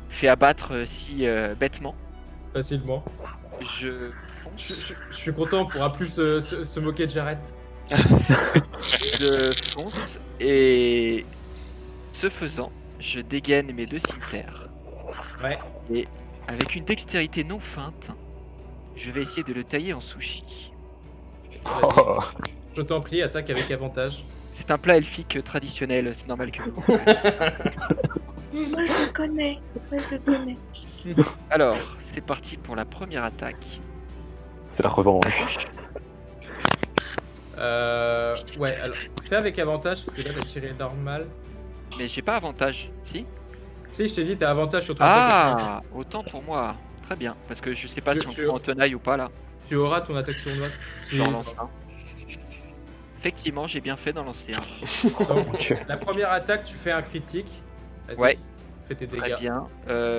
fait abattre si bêtement, Facilement. je fonce. Je suis content, on pourra plus se moquer de Jared. Je fonce et ce faisant, je dégaine mes 2 cimeterres. Ouais. Et avec une dextérité non feinte, je vais essayer de le tailler en sushi. Oh. Je t'en prie, attaque avec avantage. C'est un plat elfique traditionnel, c'est normal que vous Moi, je le connais. Moi, je le connais. Alors, c'est parti pour la première attaque. C'est la revanche. Ouais, alors, fais avec avantage, parce que là, t'as tiré normal. Mais j'ai pas avantage, si? Si, je t'ai dit, t'as avantage sur ton attaque. Ah, autant pour moi. Très bien, parce que je sais pas Tu- si on tu- prend en tenaille ou pas là. Tu auras ton attaque sournoise. J'en lance un. Effectivement, j'ai bien fait d'en lancer un. Donc, la première attaque, tu fais un critique. Vas-y, Ouais. fais tes Très dégâts. bien.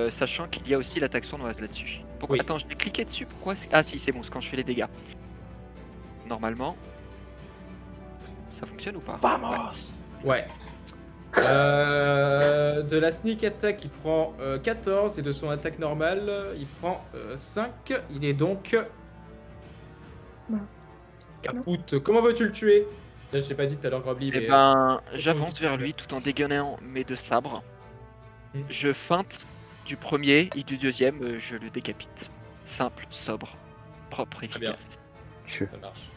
Sachant qu'il y a aussi l'attaque sournoise là-dessus. Pourquoi? Oui. Attends, je l'ai cliqué dessus. Pourquoi? Ah si, c'est bon, c'est quand je fais les dégâts. Normalement, ça fonctionne ou pas? Ouais. Vamos! Ouais. De la sneak attack, il prend 14 et de son attaque normale, il prend 5. Il est donc. Non. Capoute. Comment veux-tu le tuer? Là, je t'ai pas dit tout à l'heure, Grobly, Eh mais. ben, j'avance vers lui tout en dégainant mes 2 sabres. Hmm. Je feinte du premier et du deuxième, je le décapite. Simple, sobre, propre, bien. efficace. Ça marche.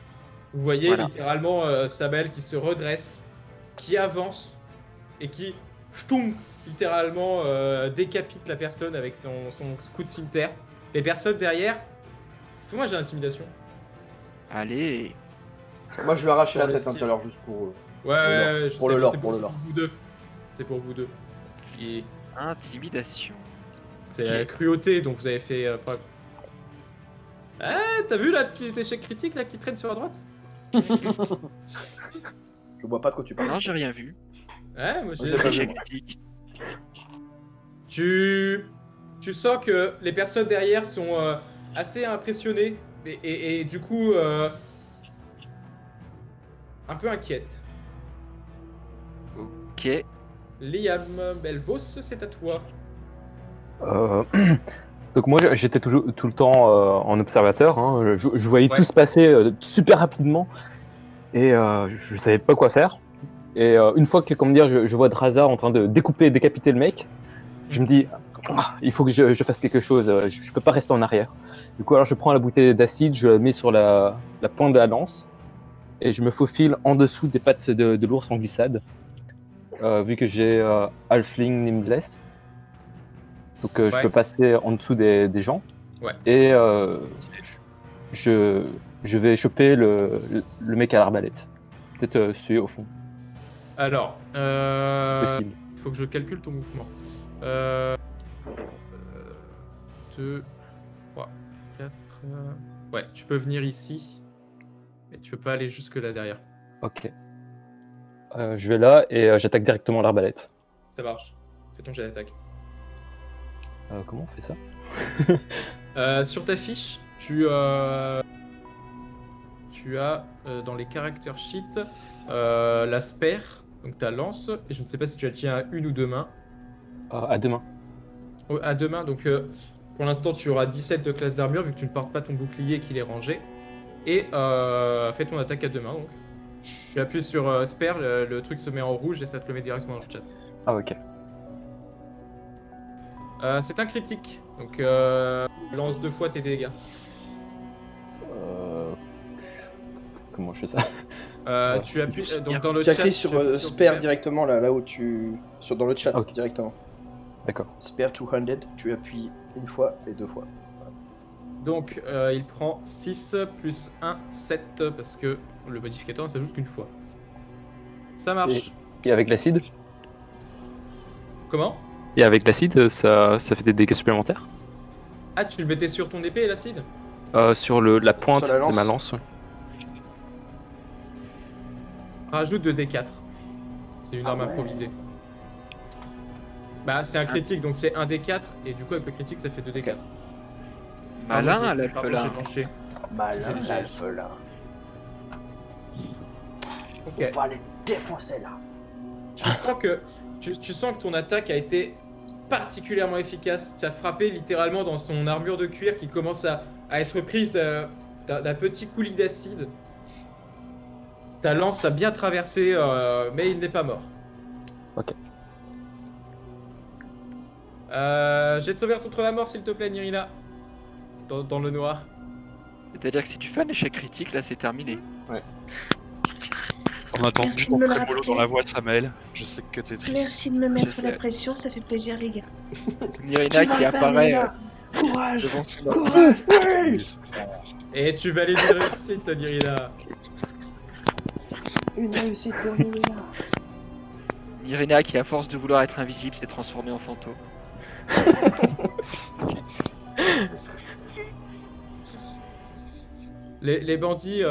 Vous voyez Voilà. littéralement Sabel qui se redresse, qui avance et qui, ch'toum, littéralement décapite la personne avec son coup de cimetière. Les personnes derrière. Fais-moi, j'ai l'intimidation. Allez. Moi, je lui ai arraché la Pour le tête tout style. à l'heure juste pour. Ouais, je Pour sais, le lore, c'est pour le c'est lore. vous deux. C'est pour vous deux. Et Intimidation. c'est Ok. la cruauté dont vous avez fait preuve. Ah, t'as vu là, petit échec critique là qui traîne sur la droite? Je vois pas de quoi tu parles. Non, j'ai rien vu. Ouais, moi Je l'ai j'ai. pas vu. Échec moi. critique. Tu sens que les personnes derrière sont assez impressionnées et du coup un peu inquiètes. Ok. Liam Belvos, c'est à toi. Donc moi j'étais tout le temps en observateur, hein. Je voyais Ouais. tout se passer super rapidement et je savais pas quoi faire. Et une fois que, comment dire, je vois Drazar en train de découper et décapiter le mec, je me dis ah, il faut que je fasse quelque chose, je peux pas rester en arrière. Du coup alors je prends la bouteille d'acide, je la mets sur la pointe de la lance et je me faufile en dessous des pattes de l'ours en glissade, vu que j'ai Halfling Nimbless. Donc je Ouais. peux passer en dessous des gens. Ouais. Et je vais choper le mec à l'arbalète. Peut-être celui au fond. Alors, Possible. il faut que je calcule ton mouvement. 2, 3, 4. Ouais, tu peux venir ici, mais tu peux pas aller jusque là derrière. Ok. Je vais là et j'attaque directement l'arbalète. Ça marche. Fais ton jet d'attaque. Comment on fait ça? Sur ta fiche, tu as dans les character sheets la spare donc ta lance, et je ne sais pas si tu la tiens à une ou deux mains. À deux mains. À deux mains, donc pour l'instant tu auras 17 de classe d'armure vu que tu ne portes pas ton bouclier et qu'il est rangé. Et fais ton attaque à deux mains donc. Tu appuies sur Spare, le truc se met en rouge et ça te le met directement dans le chat. Ah, ok. C'est un critique, donc lance 2 fois tes dégâts. Comment je fais ça? Tu appuies donc dans le Tu as chat. cliqué sur Spare directement là où tu. Dans le chat Ok. directement. D'accord. Spare 200, tu appuies une fois et deux fois. Donc il prend 6 plus 1, 7 parce que le modificateur ne s'ajoute qu'une fois. Ça marche. Et avec l'acide? Comment? Et avec l'acide, ça fait des dégâts supplémentaires? Ah, tu le mettais sur ton épée l'acide? Sur la pointe Sur la lance. de ma lance. Ouais. Rajoute 2d4. C'est une arme ouais. improvisée. Bah c'est un critique donc c'est 1d4 et du coup avec le critique ça fait 2d4. Malin, l'elfe Pardon, là. j'ai penché. Malin, l'elfe là. Ok. On va les défoncer là. Tu sens que ton attaque a été particulièrement efficace. Tu as frappé littéralement dans son armure de cuir qui commence à être prise d'un petit coulis d'acide. Ta lance a bien traversé, mais il n'est pas mort. Ok. Jet de sauvegarde contre la mort, s'il te plaît, Nirina. Dans le noir. C'est-à-dire que si tu fais un échec critique, là c'est terminé. On attend Merci toujours de me le très mollo rappeler. dans la voix, Samael. Je sais que t'es triste. Merci de me mettre Je la sais. pression, ça fait plaisir les gars. Nirina Tu vas qui le faire, apparaît Nirina. Courage, devant son ordi. courage, oui. Et tu valides une réussite, Nirina. Une réussite pour Nirina. Nirina qui, à force de vouloir être invisible, s'est transformée en fantôme. Les bandits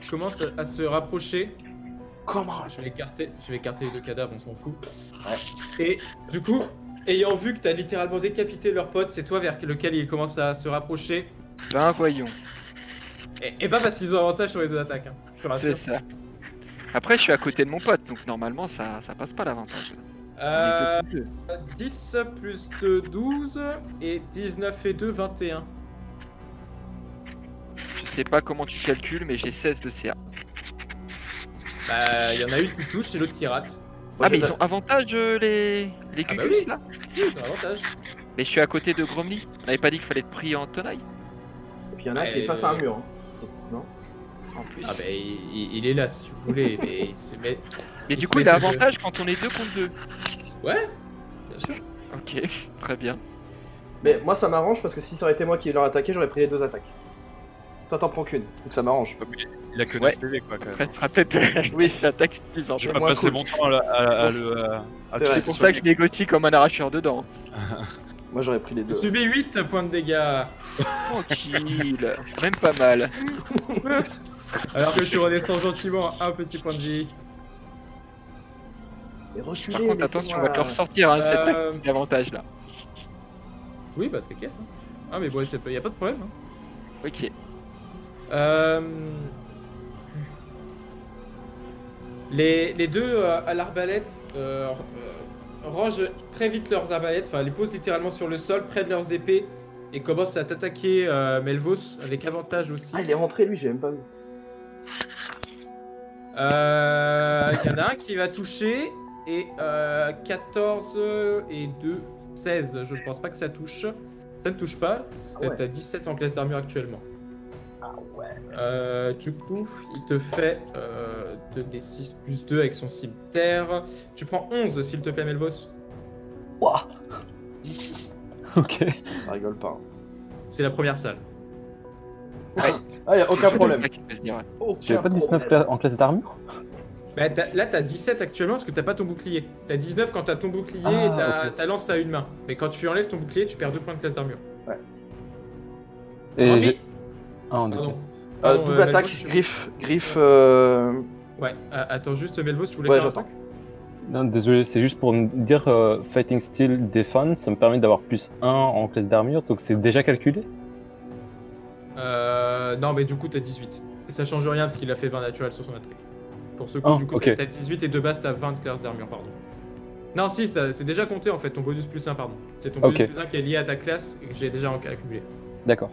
commencent à se rapprocher. Comment? Je vais écarter les deux cadavres, on s'en fout. Ouais. Et du coup, ayant vu que t'as littéralement décapité leur pote, c'est toi vers lequel ils commencent à se rapprocher. Ben voyons, Et pas parce qu'ils ont avantage sur les deux attaques. Hein. Je te rassure. c'est ça. Après, je suis à côté de mon pote, donc normalement ça passe pas l'avantage. On est deux contre deux. 10 plus 2, 12. Et 19 et 2, 21. Je sais pas comment tu calcules, mais j'ai 16 de CA. Bah, il y en a une qui touche et l'autre qui rate. Ah, mais ils ont avantage les Ah bah Gugus oui. là. Oui, c'est un avantage. Mais je suis à côté de Gromly. On avait pas dit qu'il fallait être pris en tenaille. Et puis il y en a un qui est face à un mur. Hein. Non? En plus. Ah bah, il est là si vous voulez. Mais il se met. Et il du se coup, met il a tout de- avantage quand on est 2 contre 2. Ouais, bien sûr. Ok, très bien. Mais moi ça m'arrange parce que si ça aurait été moi qui l'aurais attaqué, j'aurais pris les deux attaques. Toi t'en prends qu'une, donc ça m'arrange. Il a que 9 Ouais. PV quoi quand même. Après, ce sera peut-être Oui. l'attaque suffisante. Je vais c'est pas moins passer cool. mon temps à le. C'est vrai. C'est pour ça que je négocie comme un arracheur dedans. Moi j'aurais pris les deux. Vous subis 8 points de dégâts. Tranquille, même pas mal. Alors que tu redescends gentiment à un petit point de vie. Et reculez, Par contre, attention, on va te le ressortir, hein, cette Euh, avantage là. Oui, bah t'inquiète. Hein. Ah, mais bon, y a pas de problème. Hein. Ok. Les deux à l'arbalète rangent très vite leurs arbalètes, enfin les posent littéralement sur le sol, près de leurs épées, et commencent à t'attaquer Melvos avec avantage aussi. Ah il est rentré lui, j'ai même pas vu. Il y en a un qui va toucher, et 14 et 2, 16. Je ne pense pas que ça touche. Ça ne touche pas. Ah ouais. T'as 17 en classe d'armure actuellement. Ah ouais. Du coup, il te fait 2d6 plus 2 avec son cimetière. Tu prends 11 s'il te plaît, Melvos. Ouah. Ok. Ça rigole pas. C'est la première salle. Ah y a aucun problème. Qui peut se dire, ouais. Aucun J'avais pas 19 problème. en classe d'armure? Bah, là, t'as 17 actuellement parce que t'as pas ton bouclier. T'as 19 quand t'as ton bouclier Ah, et ok. ta lance à une main. Mais quand tu enlèves ton bouclier, tu perds 2 points de classe d'armure. Et Rami j'ai. Ah, on est Pardon. ok. Pardon, Double Melvos, attaque, tu- griffe. Ouais, attends juste, Melvos, tu voulais Ouais, faire un j'attends. truc? Non, désolé, c'est juste pour me dire Fighting Steel Defense, ça me permet d'avoir plus 1 en classe d'armure, donc c'est déjà calculé? Non, mais du coup, t'as 18. Et ça change rien parce qu'il a fait 20 naturel sur son attaque. Pour ce coup, Ah, du coup, ok. t'as 18 et de base, t'as 20 classes d'armure, pardon. Non, si, c'est déjà compté en fait, ton bonus plus 1, pardon. C'est ton bonus Ok. plus 1 qui est lié à ta classe et que j'ai déjà accumulé. D'accord.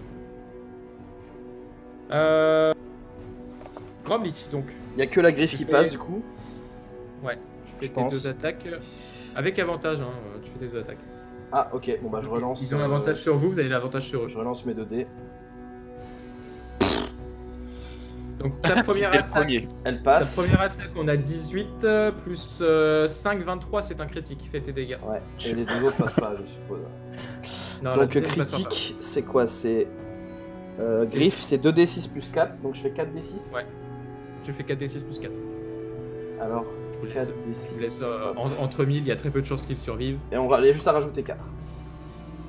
Gromly, donc, Il y a que la griffe Tu qui fais- passe du coup. tu fais Je tes pense. 2 attaques. Avec avantage, hein, tu fais tes 2 attaques. Ah ok, bon bah je relance. Ils ont l'avantage sur vous, vous avez l'avantage sur eux. Je relance mes 2 dés. Donc ta première C'était le attaque, premier. Elle ta passe. première attaque, on a 18 plus 5, 23, c'est un critique qui fait tes dégâts. Ouais, et les 2 autres passent pas, je suppose. Non, la Donc deuxième passera pas. critique, c'est quoi? C'est griffe, c'est 2d6 plus 4, donc je fais 4d6. Ouais. Tu fais 4d6 plus 4. Alors, Je vous laisse, 4d6. je vous laisse, entre 1000, il y a très peu de chances qu'ils survivent. Et on a juste à rajouter 4.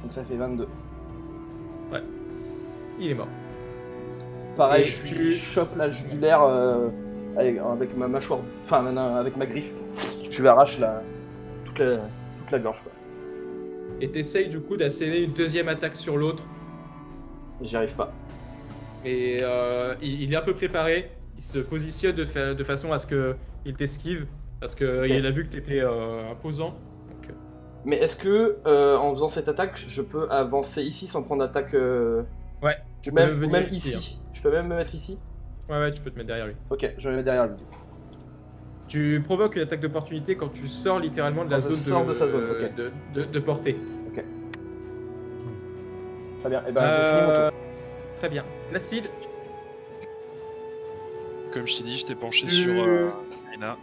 Donc ça fait 22. Il est mort. Pareil, Et je chope la jugulaire avec ma mâchoire, enfin avec ma griffe. Je lui arrache toute la gorge quoi. Et t'essayes du coup d'asséner une deuxième attaque sur l'autre. Et j'y arrive pas. Et il est un peu préparé. Il se positionne de façon à ce qu'il t'esquive. Parce qu'il Ok. a vu que t'étais imposant. Donc, Mais est-ce que en faisant cette attaque, je peux avancer ici sans prendre d'attaque ouais, ou tu même, peux ou venir même ici. Je peux même me mettre ici. Ouais, tu peux te mettre derrière lui. Ok, je vais me mettre derrière lui. Tu provoques une attaque d'opportunité quand tu sors littéralement de la Quand je zone sors de sa zone, ok. de portée. Très bien, et ben j'ai fini mon tour. Très bien. Placide, Comme je t'ai dit, je t'ai penché Tu- sur Rina.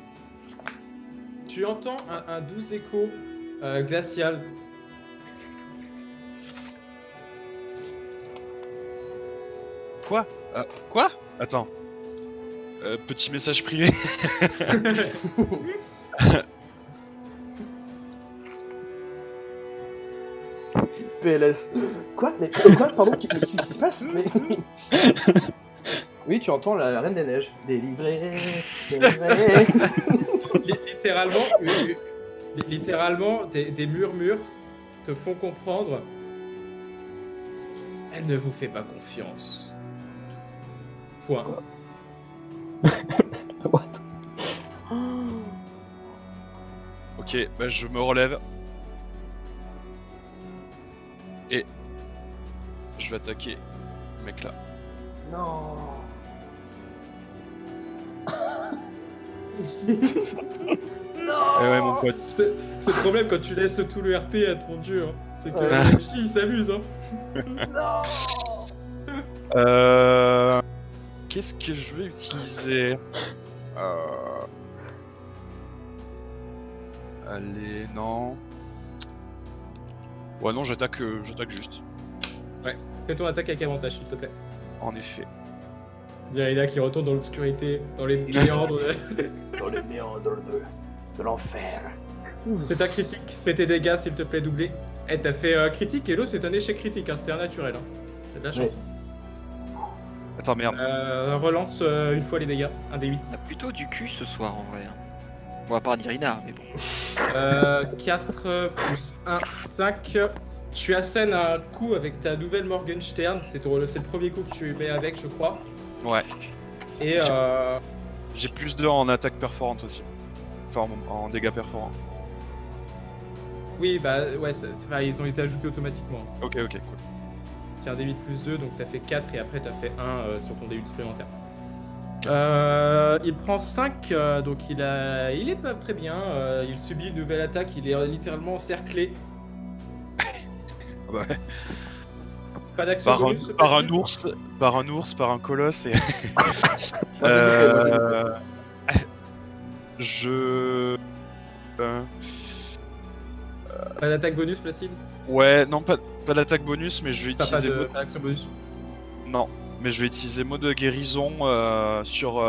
tu entends un doux écho glacial. Quoi Quoi Attends. Petit message privé. PLS. Quoi? Mais quoi? Pardon? Mais qu'est-ce qui se passe? Mais... Oui, tu entends la Reine des Neiges. Délivré, délivré. Littéralement, des murmures te font comprendre. Elle ne vous fait pas confiance. Point. What? Ok, bah je me relève. Et je vais attaquer le mec là. Non. Eh ouais, mon pote. Ce problème quand tu laisses tout le RP à ton dieu, hein, c'est que Ouais. le MJ, il s'amuse. Hein. Non. Qu'est-ce que je vais utiliser Allez, non. Ouais, non, j'attaque juste. Fais ton attaque avec avantage, s'il te plaît. En effet. Dirina qui retourne dans l'obscurité, dans les méandres. Dans les méandres de l'enfer. C'est un critique. Fais tes dégâts, s'il te plaît, doublé. Eh, t'as fait critique, et l'eau, c'est un échec critique, hein, c'était un naturel. Hein. T'as de la chance. Attends, merde. Relance une fois les dégâts, un des 8. On a plutôt du cul ce soir en vrai. Bon, à part Irina, mais bon. 4 plus 1, 5. Tu assènes un coup avec ta nouvelle Morgenstern. C'est le premier coup que tu mets avec, je crois. Ouais. Et J'ai plus 2 en attaque perforante aussi. Enfin, en dégâts perforants. oui, bah ouais, enfin, ils ont été ajoutés automatiquement. Ok, cool. C'est un D8 plus 2, donc t'as fait 4 et après t'as fait 1 sur ton D8 supplémentaire. Il prend 5, donc il est pas très bien. Il subit une nouvelle attaque, il est littéralement encerclé. Ouais. Pas d'action Par bonus, un ours, par un colosse et. Je. Pas d'attaque bonus, Placide. Ouais, non, pas d'attaque bonus, mais je vais Pas utiliser. d'action bonus. Non, mais je vais utiliser mot de guérison sur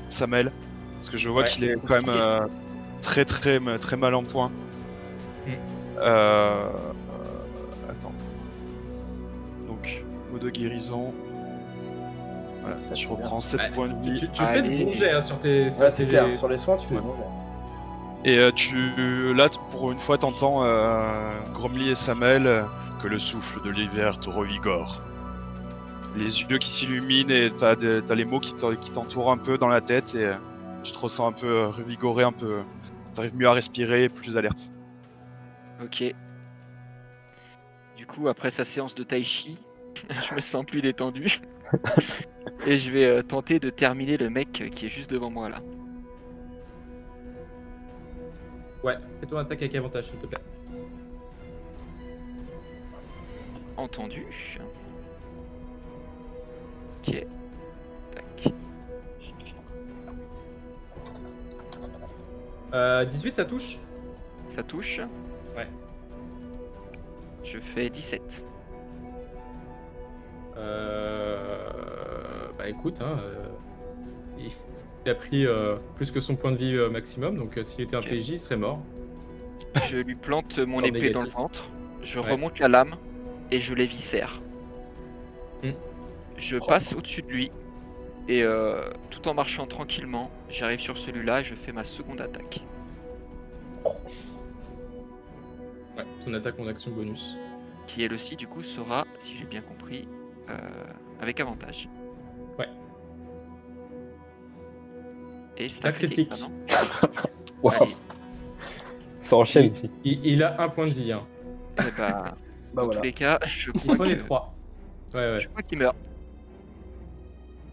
Samuel. Parce que je vois Ouais. qu'il est quand même très mal en point. Attends. Donc, mot de guérison. Voilà, Ça, je c'est bien. reprends 7 points de vie. Tu fais de bons jets hein, sur tes. Ouais, c'est clair. tes- Sur les soins, tu fais Ouais. bon. Et là, pour une fois, t'entends Gromly et Samuel que le souffle de l'hiver te revigore. Les yeux qui s'illuminent et t'as les mots qui t'entourent un peu dans la tête et tu te ressens un peu revigoré, un peu. T'arrives mieux à respirer, plus alerte. Ok. Du coup, après sa séance de tai chi, je me sens plus détendu. Et je vais tenter de terminer le mec qui est juste devant moi là. Ouais, fais-toi un attaque avec avantage, s'il te plaît. Entendu. Ok. Tac. 18, ça touche. Ça touche. Ouais. Je fais 17. Bah écoute, hein, il a pris plus que son point de vie maximum, donc s'il était un Ok. PJ, il serait mort. Je lui plante mon Encore épée dans le négatif. ventre. Je Ouais. remonte la lame et je l'éviscère. Hmm. Je passe au-dessus de lui et tout en marchant tranquillement, j'arrive sur celui-là et je fais ma seconde attaque. Ouais, ton attaque en action bonus. Qui elle aussi du coup sera, si j'ai bien compris, avec avantage. Ouais. Et c'est Un un critique, critique. ça, non Wow. Allez. Ça enchaîne ici. Il a un point de vie, hein. Eh bah, Bah dans voilà. tous les cas, je Il crois prenait que- 3. Ouais, ouais. je crois qu'il meurt.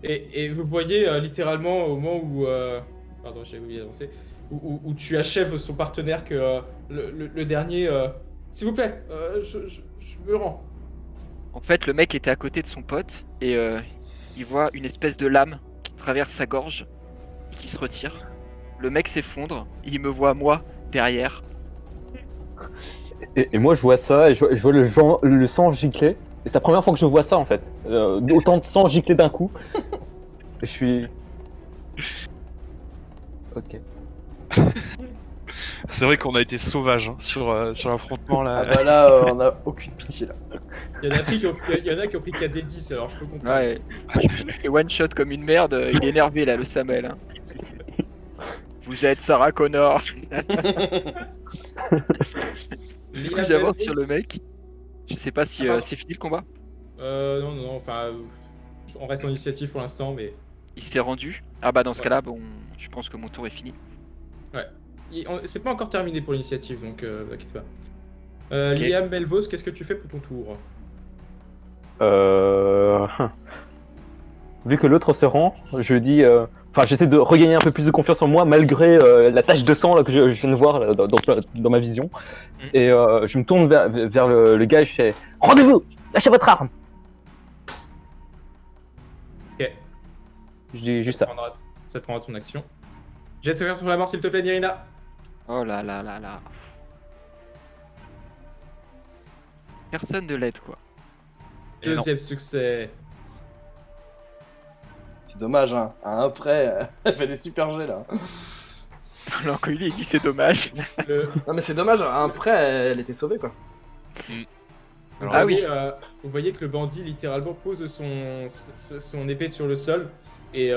Et vous voyez littéralement au moment où... Pardon, j'ai oublié d'avancer. Où tu achèves son partenaire que le dernier... S'il vous plaît, je me rends. En fait, le mec était à côté de son pote et il voit une espèce de lame qui traverse sa gorge et qui se retire. Le mec s'effondre, il me voit moi derrière. Et moi, je vois ça, et je vois le sang gicler. Et c'est la première fois que je vois ça, en fait. Autant de sang gicler d'un coup. Et je suis... Ok. C'est vrai qu'on a été sauvage sur l'affrontement là. Ah bah là, on a aucune pitié là. Il y en a qui ont pris 4d10, alors je peux comprendre. Ouais, moi, je me suis fait one shot comme une merde, il est énervé là, le Samuel. Hein. Vous êtes Sarah Connor. Du coup, j'avance sur le mec. Je sais pas si c'est fini le combat. Non, enfin... on reste en initiative pour l'instant, mais... Il s'est rendu. Ah bah dans ce Ouais. cas-là, bon, je pense que mon tour est fini. C'est pas encore terminé pour l'initiative, donc t'inquiète pas. Liam Melvos, qu'est-ce que tu fais pour ton tour? Vu que l'autre se rend, je dis... Enfin, j'essaie de regagner un peu plus de confiance en moi, malgré la tache de sang là, que je viens de voir là, dans ma vision. Et je me tourne vers le gars et je fais « Rendez-vous! Lâchez votre arme !» Ok. Je dis juste ça. Ça te prendra ton action. Jet de sauvegarde pour la mort, s'il te plaît, Nirina. Oh là là là là. Personne de l'aide quoi. Et non. Deuxième succès. C'est dommage, hein. À un prêt, elle fait des super jets là. Alors que lui il dit c'est dommage. Non mais c'est dommage, à un prêt, elle était sauvée quoi. Alors, Ah oui. Vous voyez que le bandit littéralement pose son épée sur le sol et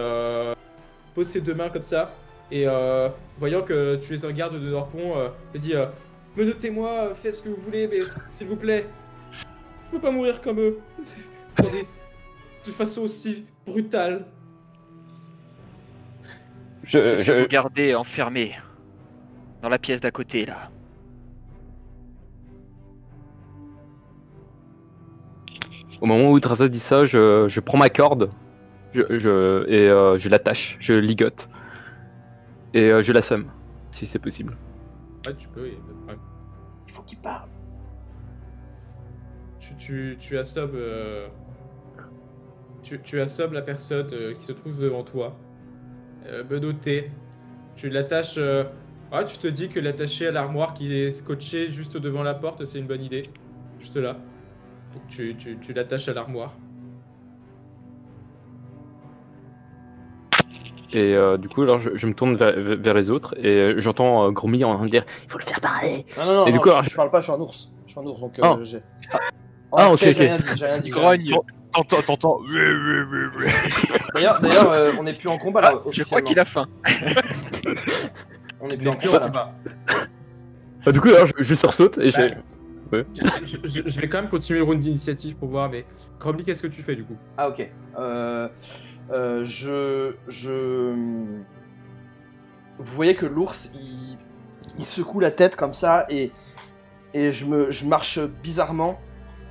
pose ses deux mains comme ça. Et voyant que tu les regardes de Norpon, il dit menottez-moi, faites ce que vous voulez, mais s'il vous plaît, je veux pas mourir comme eux. Attendez, de façon aussi brutale. Est-ce que vous gardez enfermé dans la pièce d'à côté là? Au moment où Draza dit ça, je prends ma corde et je l'attache, je ligote. Et je l'assomme, si c'est possible. Ouais, tu peux, y a pas de problème. Il faut qu'il parle. Tu assommes. Tu assommes la personne qui se trouve devant toi. Menotté. Tu l'attaches. Ah, tu te dis que l'attacher à l'armoire qui est scotchée juste devant la porte, c'est une bonne idée. Juste là. Donc tu l'attaches à l'armoire. Et du coup, alors je me tourne vers les autres et j'entends Grommy en train de dire « Il faut le faire parler !» Non, Et du non, coup, je parle pas, je suis un ours. Je suis un ours, donc Ah. j'ai... Ah, ok, J'ai ok. rien dit, j'ai rien dit. Grogne. T'entends. D'ailleurs, on est plus en combat là. Ah, je crois qu'il a faim. On est plus en Donc, combat là. Ah, du coup, alors je sursaute et Ouais. j'ai... Je vais quand même continuer le round d'initiative pour voir, mais Cromly, qu'est-ce que tu fais du coup? Ah ok. vous voyez que l'ours, il secoue la tête comme ça, et je marche bizarrement,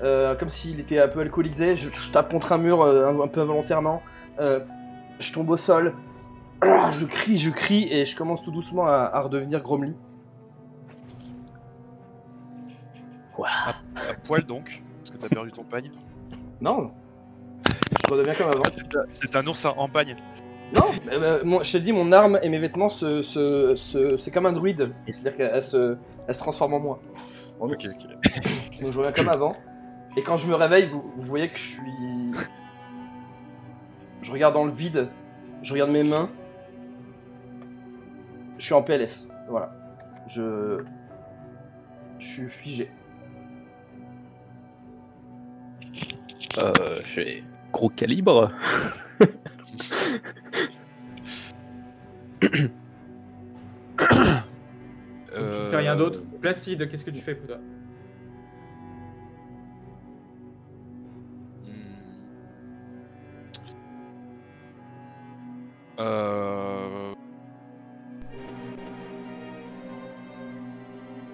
comme s'il était un peu alcoolisé. Je tape contre un mur un peu involontairement, je tombe au sol, je crie, et je commence tout doucement à redevenir Gromly. À poil donc, parce que t'as perdu ton pagne. Non, je redeviens comme avant. C'est un ours en pagne. Non, je te dis, mon arme et mes vêtements, c'est comme un druide. C'est-à-dire qu'elle se transforme en moi. En Ok, ours. ok. Donc je reviens comme avant. Et quand je me réveille, vous voyez que je suis... Je regarde dans le vide, je regarde mes mains. Je suis en PLS, voilà. Je suis figé. J'ai gros calibre. Tu fais rien d'autre. Placide, qu'est-ce que tu fais pour toi?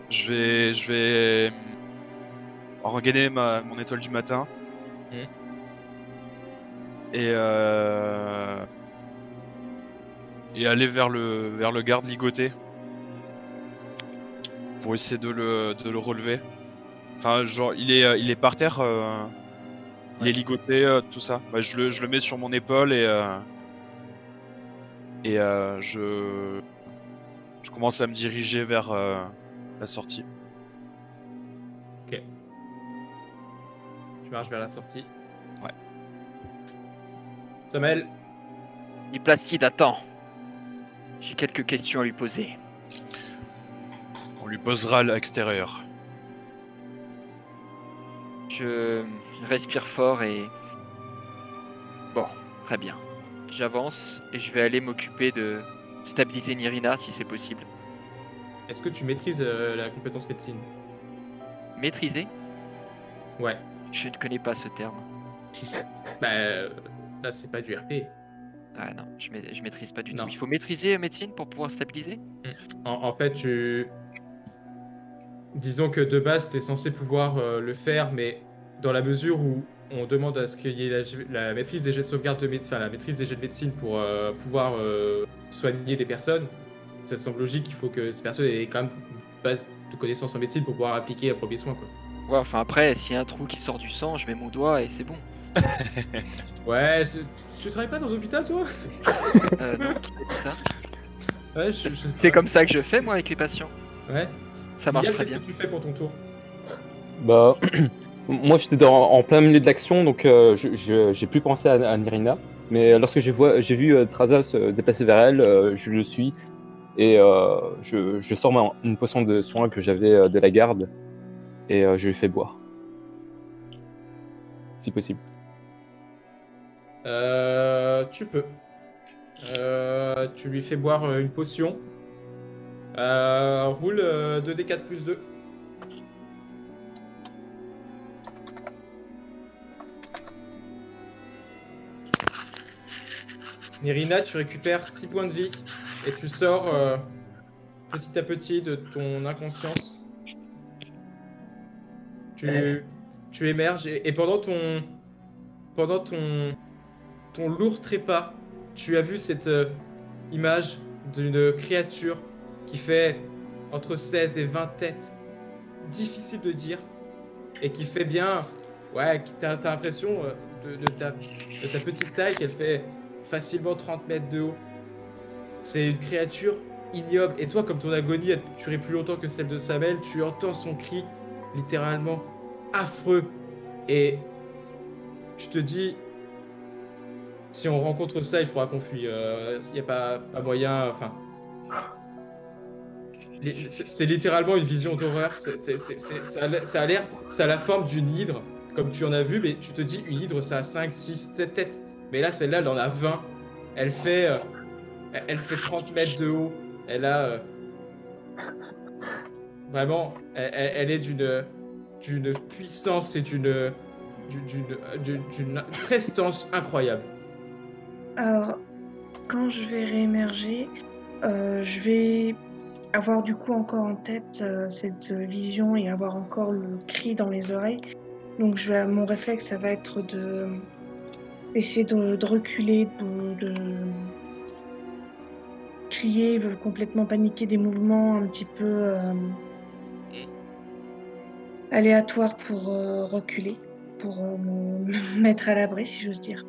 Je vais regagner mon étoile du matin. Et aller vers le garde ligoté pour essayer de le relever. Enfin, genre, il est par terre, il est ligoté, tout ça. Bah, je le mets sur mon épaule et je commence à me diriger vers la sortie. Ok. Tu marches vers la sortie. Ouais. Samuel. Ni Placide, attends. J'ai quelques questions à lui poser. On lui posera à l'extérieur. Je respire fort et... Bon, très bien. J'avance et je vais aller m'occuper de stabiliser Nirina si c'est possible. Est-ce que tu maîtrises la compétence médecine? Maîtriser? Ouais. Je ne connais pas ce terme. Bah, là, c'est pas du RP. Ah non, je maîtrise pas du Non. tout. Il faut maîtriser médecine pour pouvoir stabiliser? En fait, disons que de base, tu es censé pouvoir le faire, mais dans la mesure où on demande à ce qu'il y ait la maîtrise des jets de sauvegarde de médecine, enfin la maîtrise des jets de médecine pour pouvoir soigner des personnes, ça semble logique qu'il faut que ces personnes aient quand même une base de connaissances en médecine pour pouvoir appliquer un premier soin, quoi. Ouais, enfin après, s'il y a un trou qui sort du sang, je mets mon doigt et c'est bon. Ouais, tu travailles pas dans un hôpital, toi? Non, qui a dit ça? Ouais, C'est comme ça que je fais moi avec les patients. Ouais. Ça marche Miguel, très bien. qu'est-ce que tu fais pour ton tour? Bah, moi j'étais en plein milieu de l'action, donc j'ai plus pensé à Nirina. Mais lorsque j'ai vu Traza se déplacer vers elle, je le suis et je sors une potion de soin que j'avais de la garde et je lui fais boire, si possible. Tu peux. Tu lui fais boire une potion. Roule 2d4 plus 2. Nirina, tu récupères 6 points de vie et tu sors petit à petit de ton inconscience. Tu émerges et pendant ton lourd trépas, tu as vu cette image d'une créature qui fait entre 16 et 20 têtes. Difficile de dire. Et qui fait bien... Ouais, t'as l'impression de ta petite taille qu'elle fait facilement 30 mètres de haut. C'est une créature ignoble. Et toi, comme ton agonie a duré plus longtemps que celle de Samuel, tu entends son cri littéralement affreux. Et tu te dis... Si on rencontre ça, il faudra qu'on fuit. Il n'y a pas moyen. Enfin, c'est littéralement une vision d'horreur. Ça a l'air, ça a la forme d'une hydre, comme tu en as vu, mais tu te dis une hydre, ça a 5, 6, 7 têtes. Mais là, celle-là, elle en a 20. Elle fait 30 mètres de haut. Elle a vraiment, elle est d'une puissance et d'une prestance incroyable. Alors, quand je vais réémerger, je vais avoir du coup encore en tête cette vision et avoir encore le cri dans les oreilles. Donc mon réflexe, ça va être de essayer de reculer, de crier, complètement paniquer, des mouvements un petit peu aléatoires pour reculer, pour me mettre à l'abri, si j'ose dire.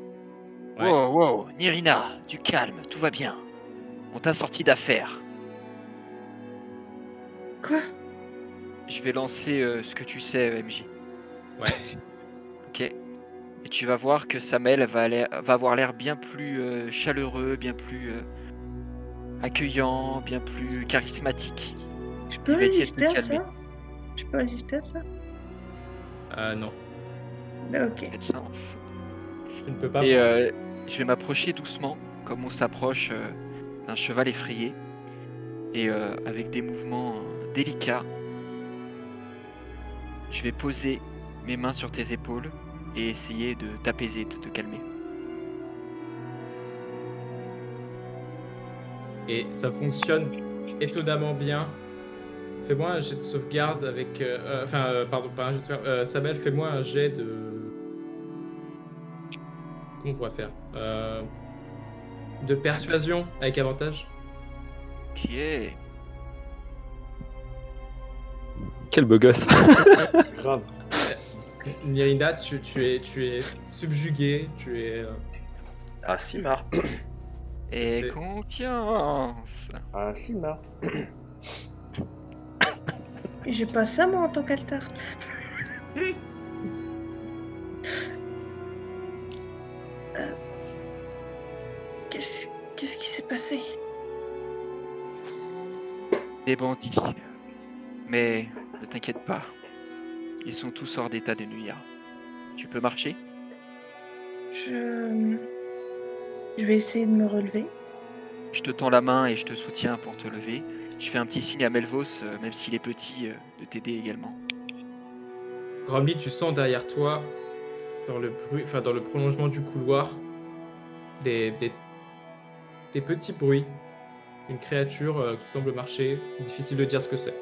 Ouais. Wow, wow, Nirina, du calme, tout va bien. On t'a sorti d'affaire. Quoi? Je vais lancer ce que tu sais, MJ. Ouais. Ok. Et tu vas voir que Samael va avoir l'air bien plus chaleureux, bien plus accueillant, bien plus charismatique. Je peux Il va essayer de te résister à calmer. ça? Je peux résister à ça? Non, Ok. Quelle chance. je ne peux pas. Et je vais m'approcher doucement, comme on s'approche d'un cheval effrayé. Et avec des mouvements délicats, je vais poser mes mains sur tes épaules et essayer de t'apaiser, de te calmer. Et ça fonctionne étonnamment bien. Fais-moi un jet de sauvegarde avec... pardon, pas un jet de sauvegarde. Samael, fais-moi un jet de... Comment on pourrait faire de persuasion avec avantage. Ok. Quel beau gosse. Grave. Nirina, tu es subjugué, tu es... Ah, Simar. Et C'est- confiance. Ah, Simar. J'ai pas ça, moi, en tant qu'altar. Qu'est-ce qui s'est passé? Des bandits. Mais ne t'inquiète pas. Ils sont tous hors d'état de nuire. Tu peux marcher? Je vais essayer de me relever. Je te tends la main et je te soutiens pour te lever. Je fais un petit signe à Melvos, même s'il est petit, de t'aider également. Gromly, tu sens derrière toi, dans le prolongement du couloir, des petits bruits. Une créature qui semble marcher. Difficile de dire ce que c'est.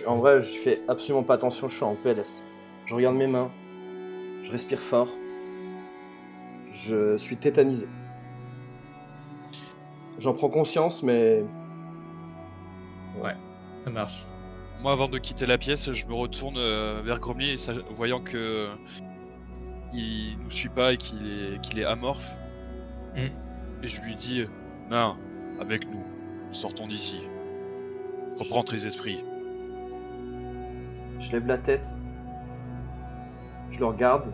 En vrai, je fais absolument pas attention, je suis en PLS. Je regarde mes mains, je respire fort, je suis tétanisé. J'en prends conscience, mais Ouais, ça marche. Moi, avant de quitter la pièce, je me retourne vers Gromly, voyant que il nous suit pas et qu'il est amorphe. Mm. Et je lui dis, non, avec nous, sortons d'ici. Reprends tes esprits. je lève la tête, je le regarde.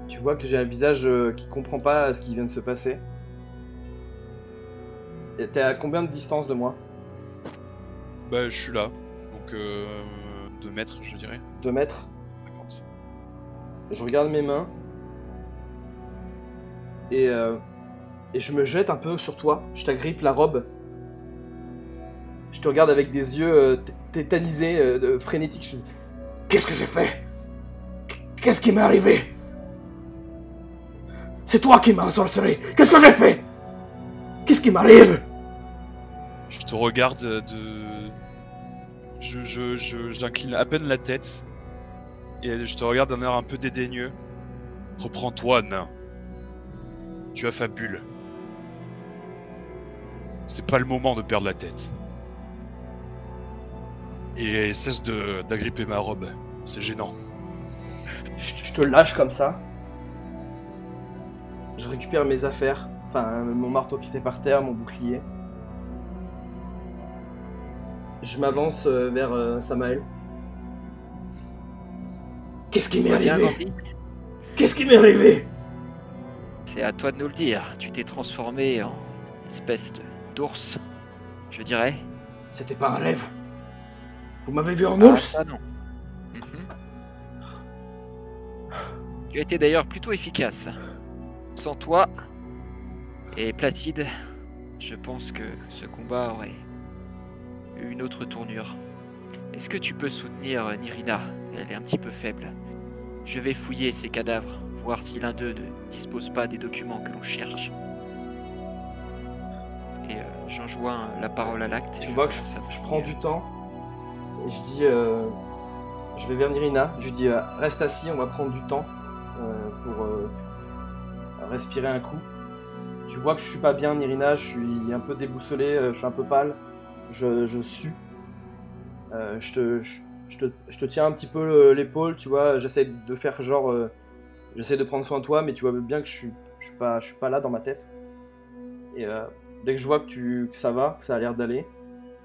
Tu vois que j'ai un visage qui comprend pas ce qui vient de se passer. Et t'es à combien de distance de moi? Bah, je suis là, donc 2 mètres, je dirais. 2 mètres. 50. Je regarde mes mains. Et je me jette un peu sur toi. Je t'agrippe la robe. Je te regarde avec des yeux tétanisés, frénétiques. Je dis, qu'est-ce que j'ai fait? Qu'est-ce qui m'est arrivé? C'est toi qui m'as ensorcelé. Qu'est-ce que j'ai fait? Qu'est-ce qui m'arrive? Je te regarde j'incline à peine la tête. Et je te regarde d'un air un peu dédaigneux. Reprends-toi, nain. Tu affabules. C'est pas le moment de perdre la tête. Et cesse d'agripper ma robe. C'est gênant. Je te lâche comme ça. Je récupère mes affaires. Enfin, mon marteau qui était par terre, mon bouclier. Je m'avance vers Samael. Qu'est-ce qui m'est Tout va bien, arrivé? Gromly? Qu'est-ce qui m'est arrivé? C'est à toi de nous le dire. Tu t'es transformé en espèce d'ours, je dirais. C'était pas un rêve. Vous m'avez vu en Ah, ours? ça non. Mhm. Tu as été d'ailleurs plutôt efficace. Sans toi et Placide, je pense que ce combat aurait eu une autre tournure. Est-ce que tu peux soutenir Nirina? Elle est un petit peu faible. Je vais fouiller ces cadavres, voir si l'un d'eux ne dispose pas des documents que l'on cherche. Et j'enjoins la parole à l'acte. Tu vois que je prends du temps et je dis, je vais vers Nirina, je lui dis reste assis, on va prendre du temps pour respirer un coup. Tu vois que je suis pas bien, Nirina, je suis un peu déboussolé, je suis un peu pâle, je sue. Je te tiens un petit peu l'épaule, tu vois, j'essaie de faire genre, j'essaie de prendre soin de toi, mais tu vois bien que je suis pas là dans ma tête. Et dès que je vois que ça va, que ça a l'air d'aller,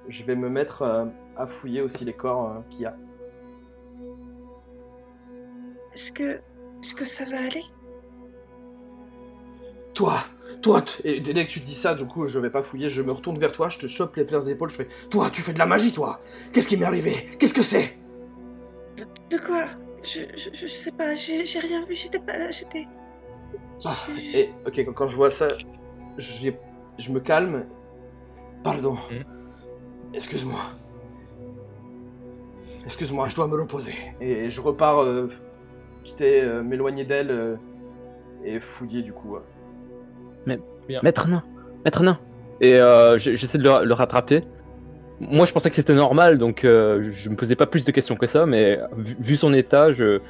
je vais me mettre à fouiller aussi les corps qu'il y a. Est-ce que ça va aller? Toi, et dès que tu te dis ça, du coup, je vais pas fouiller, je me retourne vers toi, je te chope les pleines épaules, je fais « Toi, tu fais de la magie, toi! Qu'est-ce qui m'est arrivé? Qu'est-ce que c'est ?» De quoi? Je sais pas, j'ai rien vu, j'étais pas là, j'étais... Et ok, quand je vois ça, je me calme. Pardon. Excuse-moi. Excuse-moi, je dois me reposer. Et je repars m'éloigner d'elle et fouiller du coup. Mais Maître Nain. Et j'essaie de le rattraper. Moi, je pensais que c'était normal, donc je me posais pas plus de questions que ça, mais vu son état, je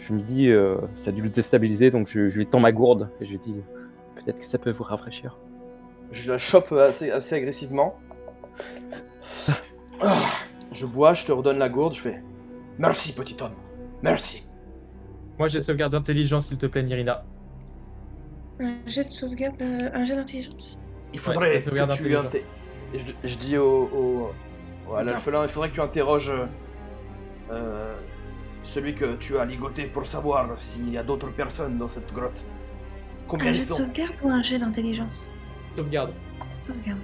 me dis ça a dû le déstabiliser, donc je lui tends ma gourde et je lui dis peut-être que ça peut vous rafraîchir. Je la chope assez agressivement. Je bois, je te redonne la gourde, je fais merci petit homme, merci. Moi j'ai sauvegarde d'intelligence s'il te plaît Nirina. Un jet de sauvegarde, un jet d'intelligence. Il faudrait que tu je dis à l'alphelin, il faudrait que tu interroges celui que tu as ligoté pour savoir s'il y a d'autres personnes dans cette grotte. Combien Un ils jet de sont? sauvegarde ou un jet d'intelligence? Sauvegarde. Sauvegarde.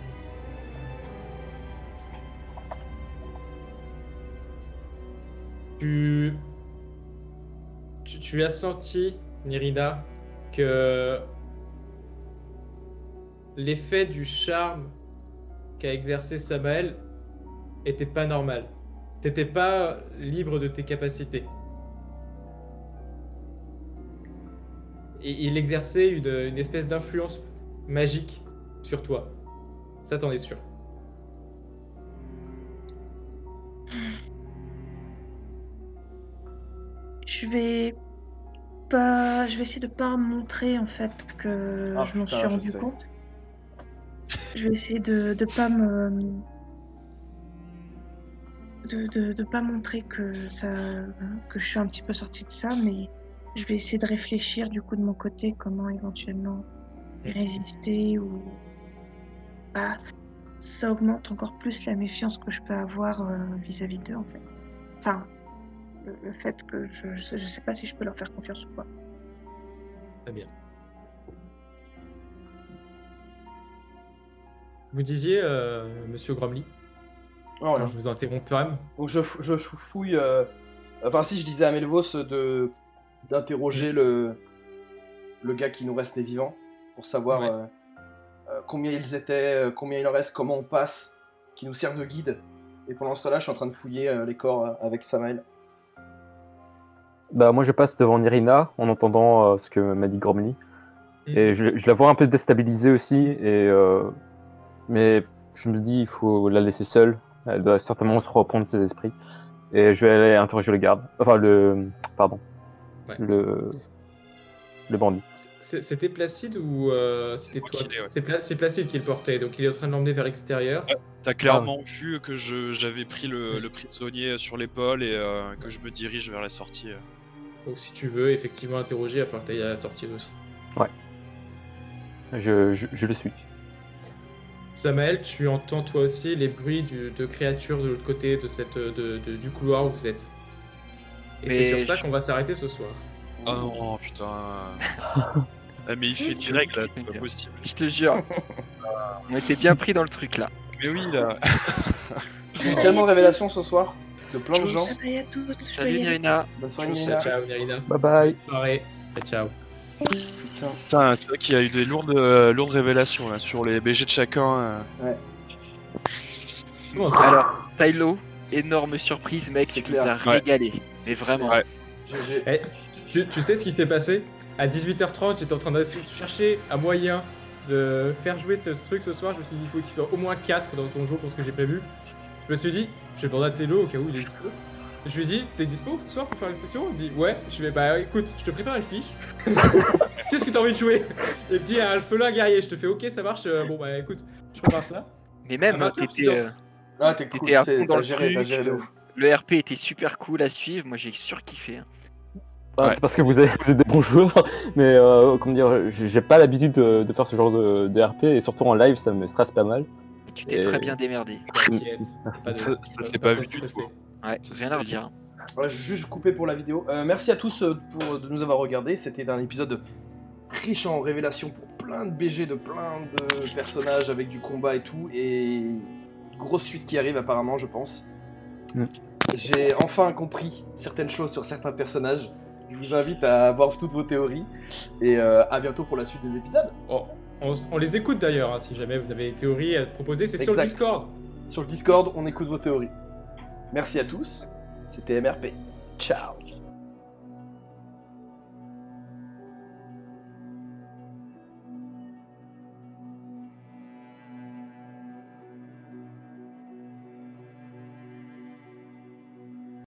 Tu as senti, Nirina, que l'effet du charme qu'a exercé Samael était pas normal. T'étais pas libre de tes capacités. Et il exerçait une espèce d'influence magique sur toi. Ça, t'en es sûr. Je vais essayer de pas montrer en fait que je m'en suis rendu compte. Je vais essayer de pas pas montrer que je suis un petit peu sortie de ça, mais je vais essayer de réfléchir du coup de mon côté comment éventuellement y résister ou bah ça augmente encore plus la méfiance que je peux avoir vis-à-vis d'eux en fait. Enfin, le fait que je sais pas si je peux leur faire confiance ou pas. Très bien. Vous disiez, Monsieur Gromly, Oh, je vous interromps quand même. donc je fouille. Enfin, si je disais à Melvos d'interroger le gars qui nous restait vivant pour savoir combien ils étaient, combien il en reste, comment on passe, qui nous servent de guide. Et pendant ce temps-là, je suis en train de fouiller les corps avec Samael. Bah moi je passe devant Nirina en entendant ce que m'a dit Gromly. Et je la vois un peu déstabilisée aussi, mais je me dis il faut la laisser seule. Elle doit certainement se reprendre ses esprits. Et je vais aller interroger le garde. Enfin le bandit. C'était Placide ou c'était toi? Ouais. C'est Placide qui le portait, donc il est en train de l'emmener vers l'extérieur. T'as clairement vu que j'avais pris le prisonnier sur l'épaule et que je me dirige vers la sortie. Donc si tu veux effectivement interroger, il va falloir que tu ailles à la sortie aussi. Ouais. Je le suis. Samael, tu entends toi aussi les bruits de créatures de l'autre côté du couloir où vous êtes. Et c'est sur ça qu'on va s'arrêter ce soir. Oh non, putain. Ah, mais il fait direct là, c'est pas possible. Je te jure. On était bien pris dans le truc là. Mais oui, là. J'ai tellement de révélations ce soir, de plein de gens. Bye à toutes. Salut Nirina. Bonne soirée, Nina. Ciao Nirina. Bye bye. Bonne soirée. Et ciao. Putain, c'est vrai qu'il y a eu des lourdes révélations là sur les BG de chacun. Ouais. Comment ça? Alors, Tylo, énorme surprise, mec, tu nous as régalé. Mais vraiment. Ouais. Tu sais ce qui s'est passé? À 18h30, j'étais en train de chercher un moyen de faire jouer ce truc ce soir. Je me suis dit, il faut qu'il soit au moins 4 dans son jeu pour ce que j'ai prévu. Je me suis dit, je vais demander à Tello au cas où il est dispo. Je lui ai dit, t'es dispo ce soir pour faire une session? Il me dit, ouais. Je vais, bah écoute, je te prépare une fiche. Qu'est-ce que t'as envie de jouer? Il me dit, Alphelin guerrier. Je te fais, ok, ça marche. Bon, bah écoute, je prépare ça. Mais même, t'es cool, à fond dans t'as le géré truc, de ouf. le RP était super cool à suivre, moi j'ai surkiffé. Hein. Ouais. C'est parce que vous êtes des bons joueurs, mais comment dire, j'ai pas l'habitude de faire ce genre de RP, et surtout en live, ça me stresse pas mal. Et tu t'es très bien démerdé. T'inquiète. Ça s'est pas vu du tout. Ouais, rien à redire. Ouais, je vais juste couper pour la vidéo. Merci à tous de nous avoir regardés. C'était un épisode riche en révélations pour plein de BG, de plein de personnages avec du combat et tout. Et une grosse suite qui arrive apparemment, je pense. J'ai enfin compris certaines choses sur certains personnages. Je vous invite à avoir toutes vos théories. Et à bientôt pour la suite des épisodes. Oh, on les écoute d'ailleurs, hein, si jamais vous avez des théories à proposer. C'est sur le Discord. Sur le Discord, on écoute vos théories. Merci à tous. C'était MRP. Ciao.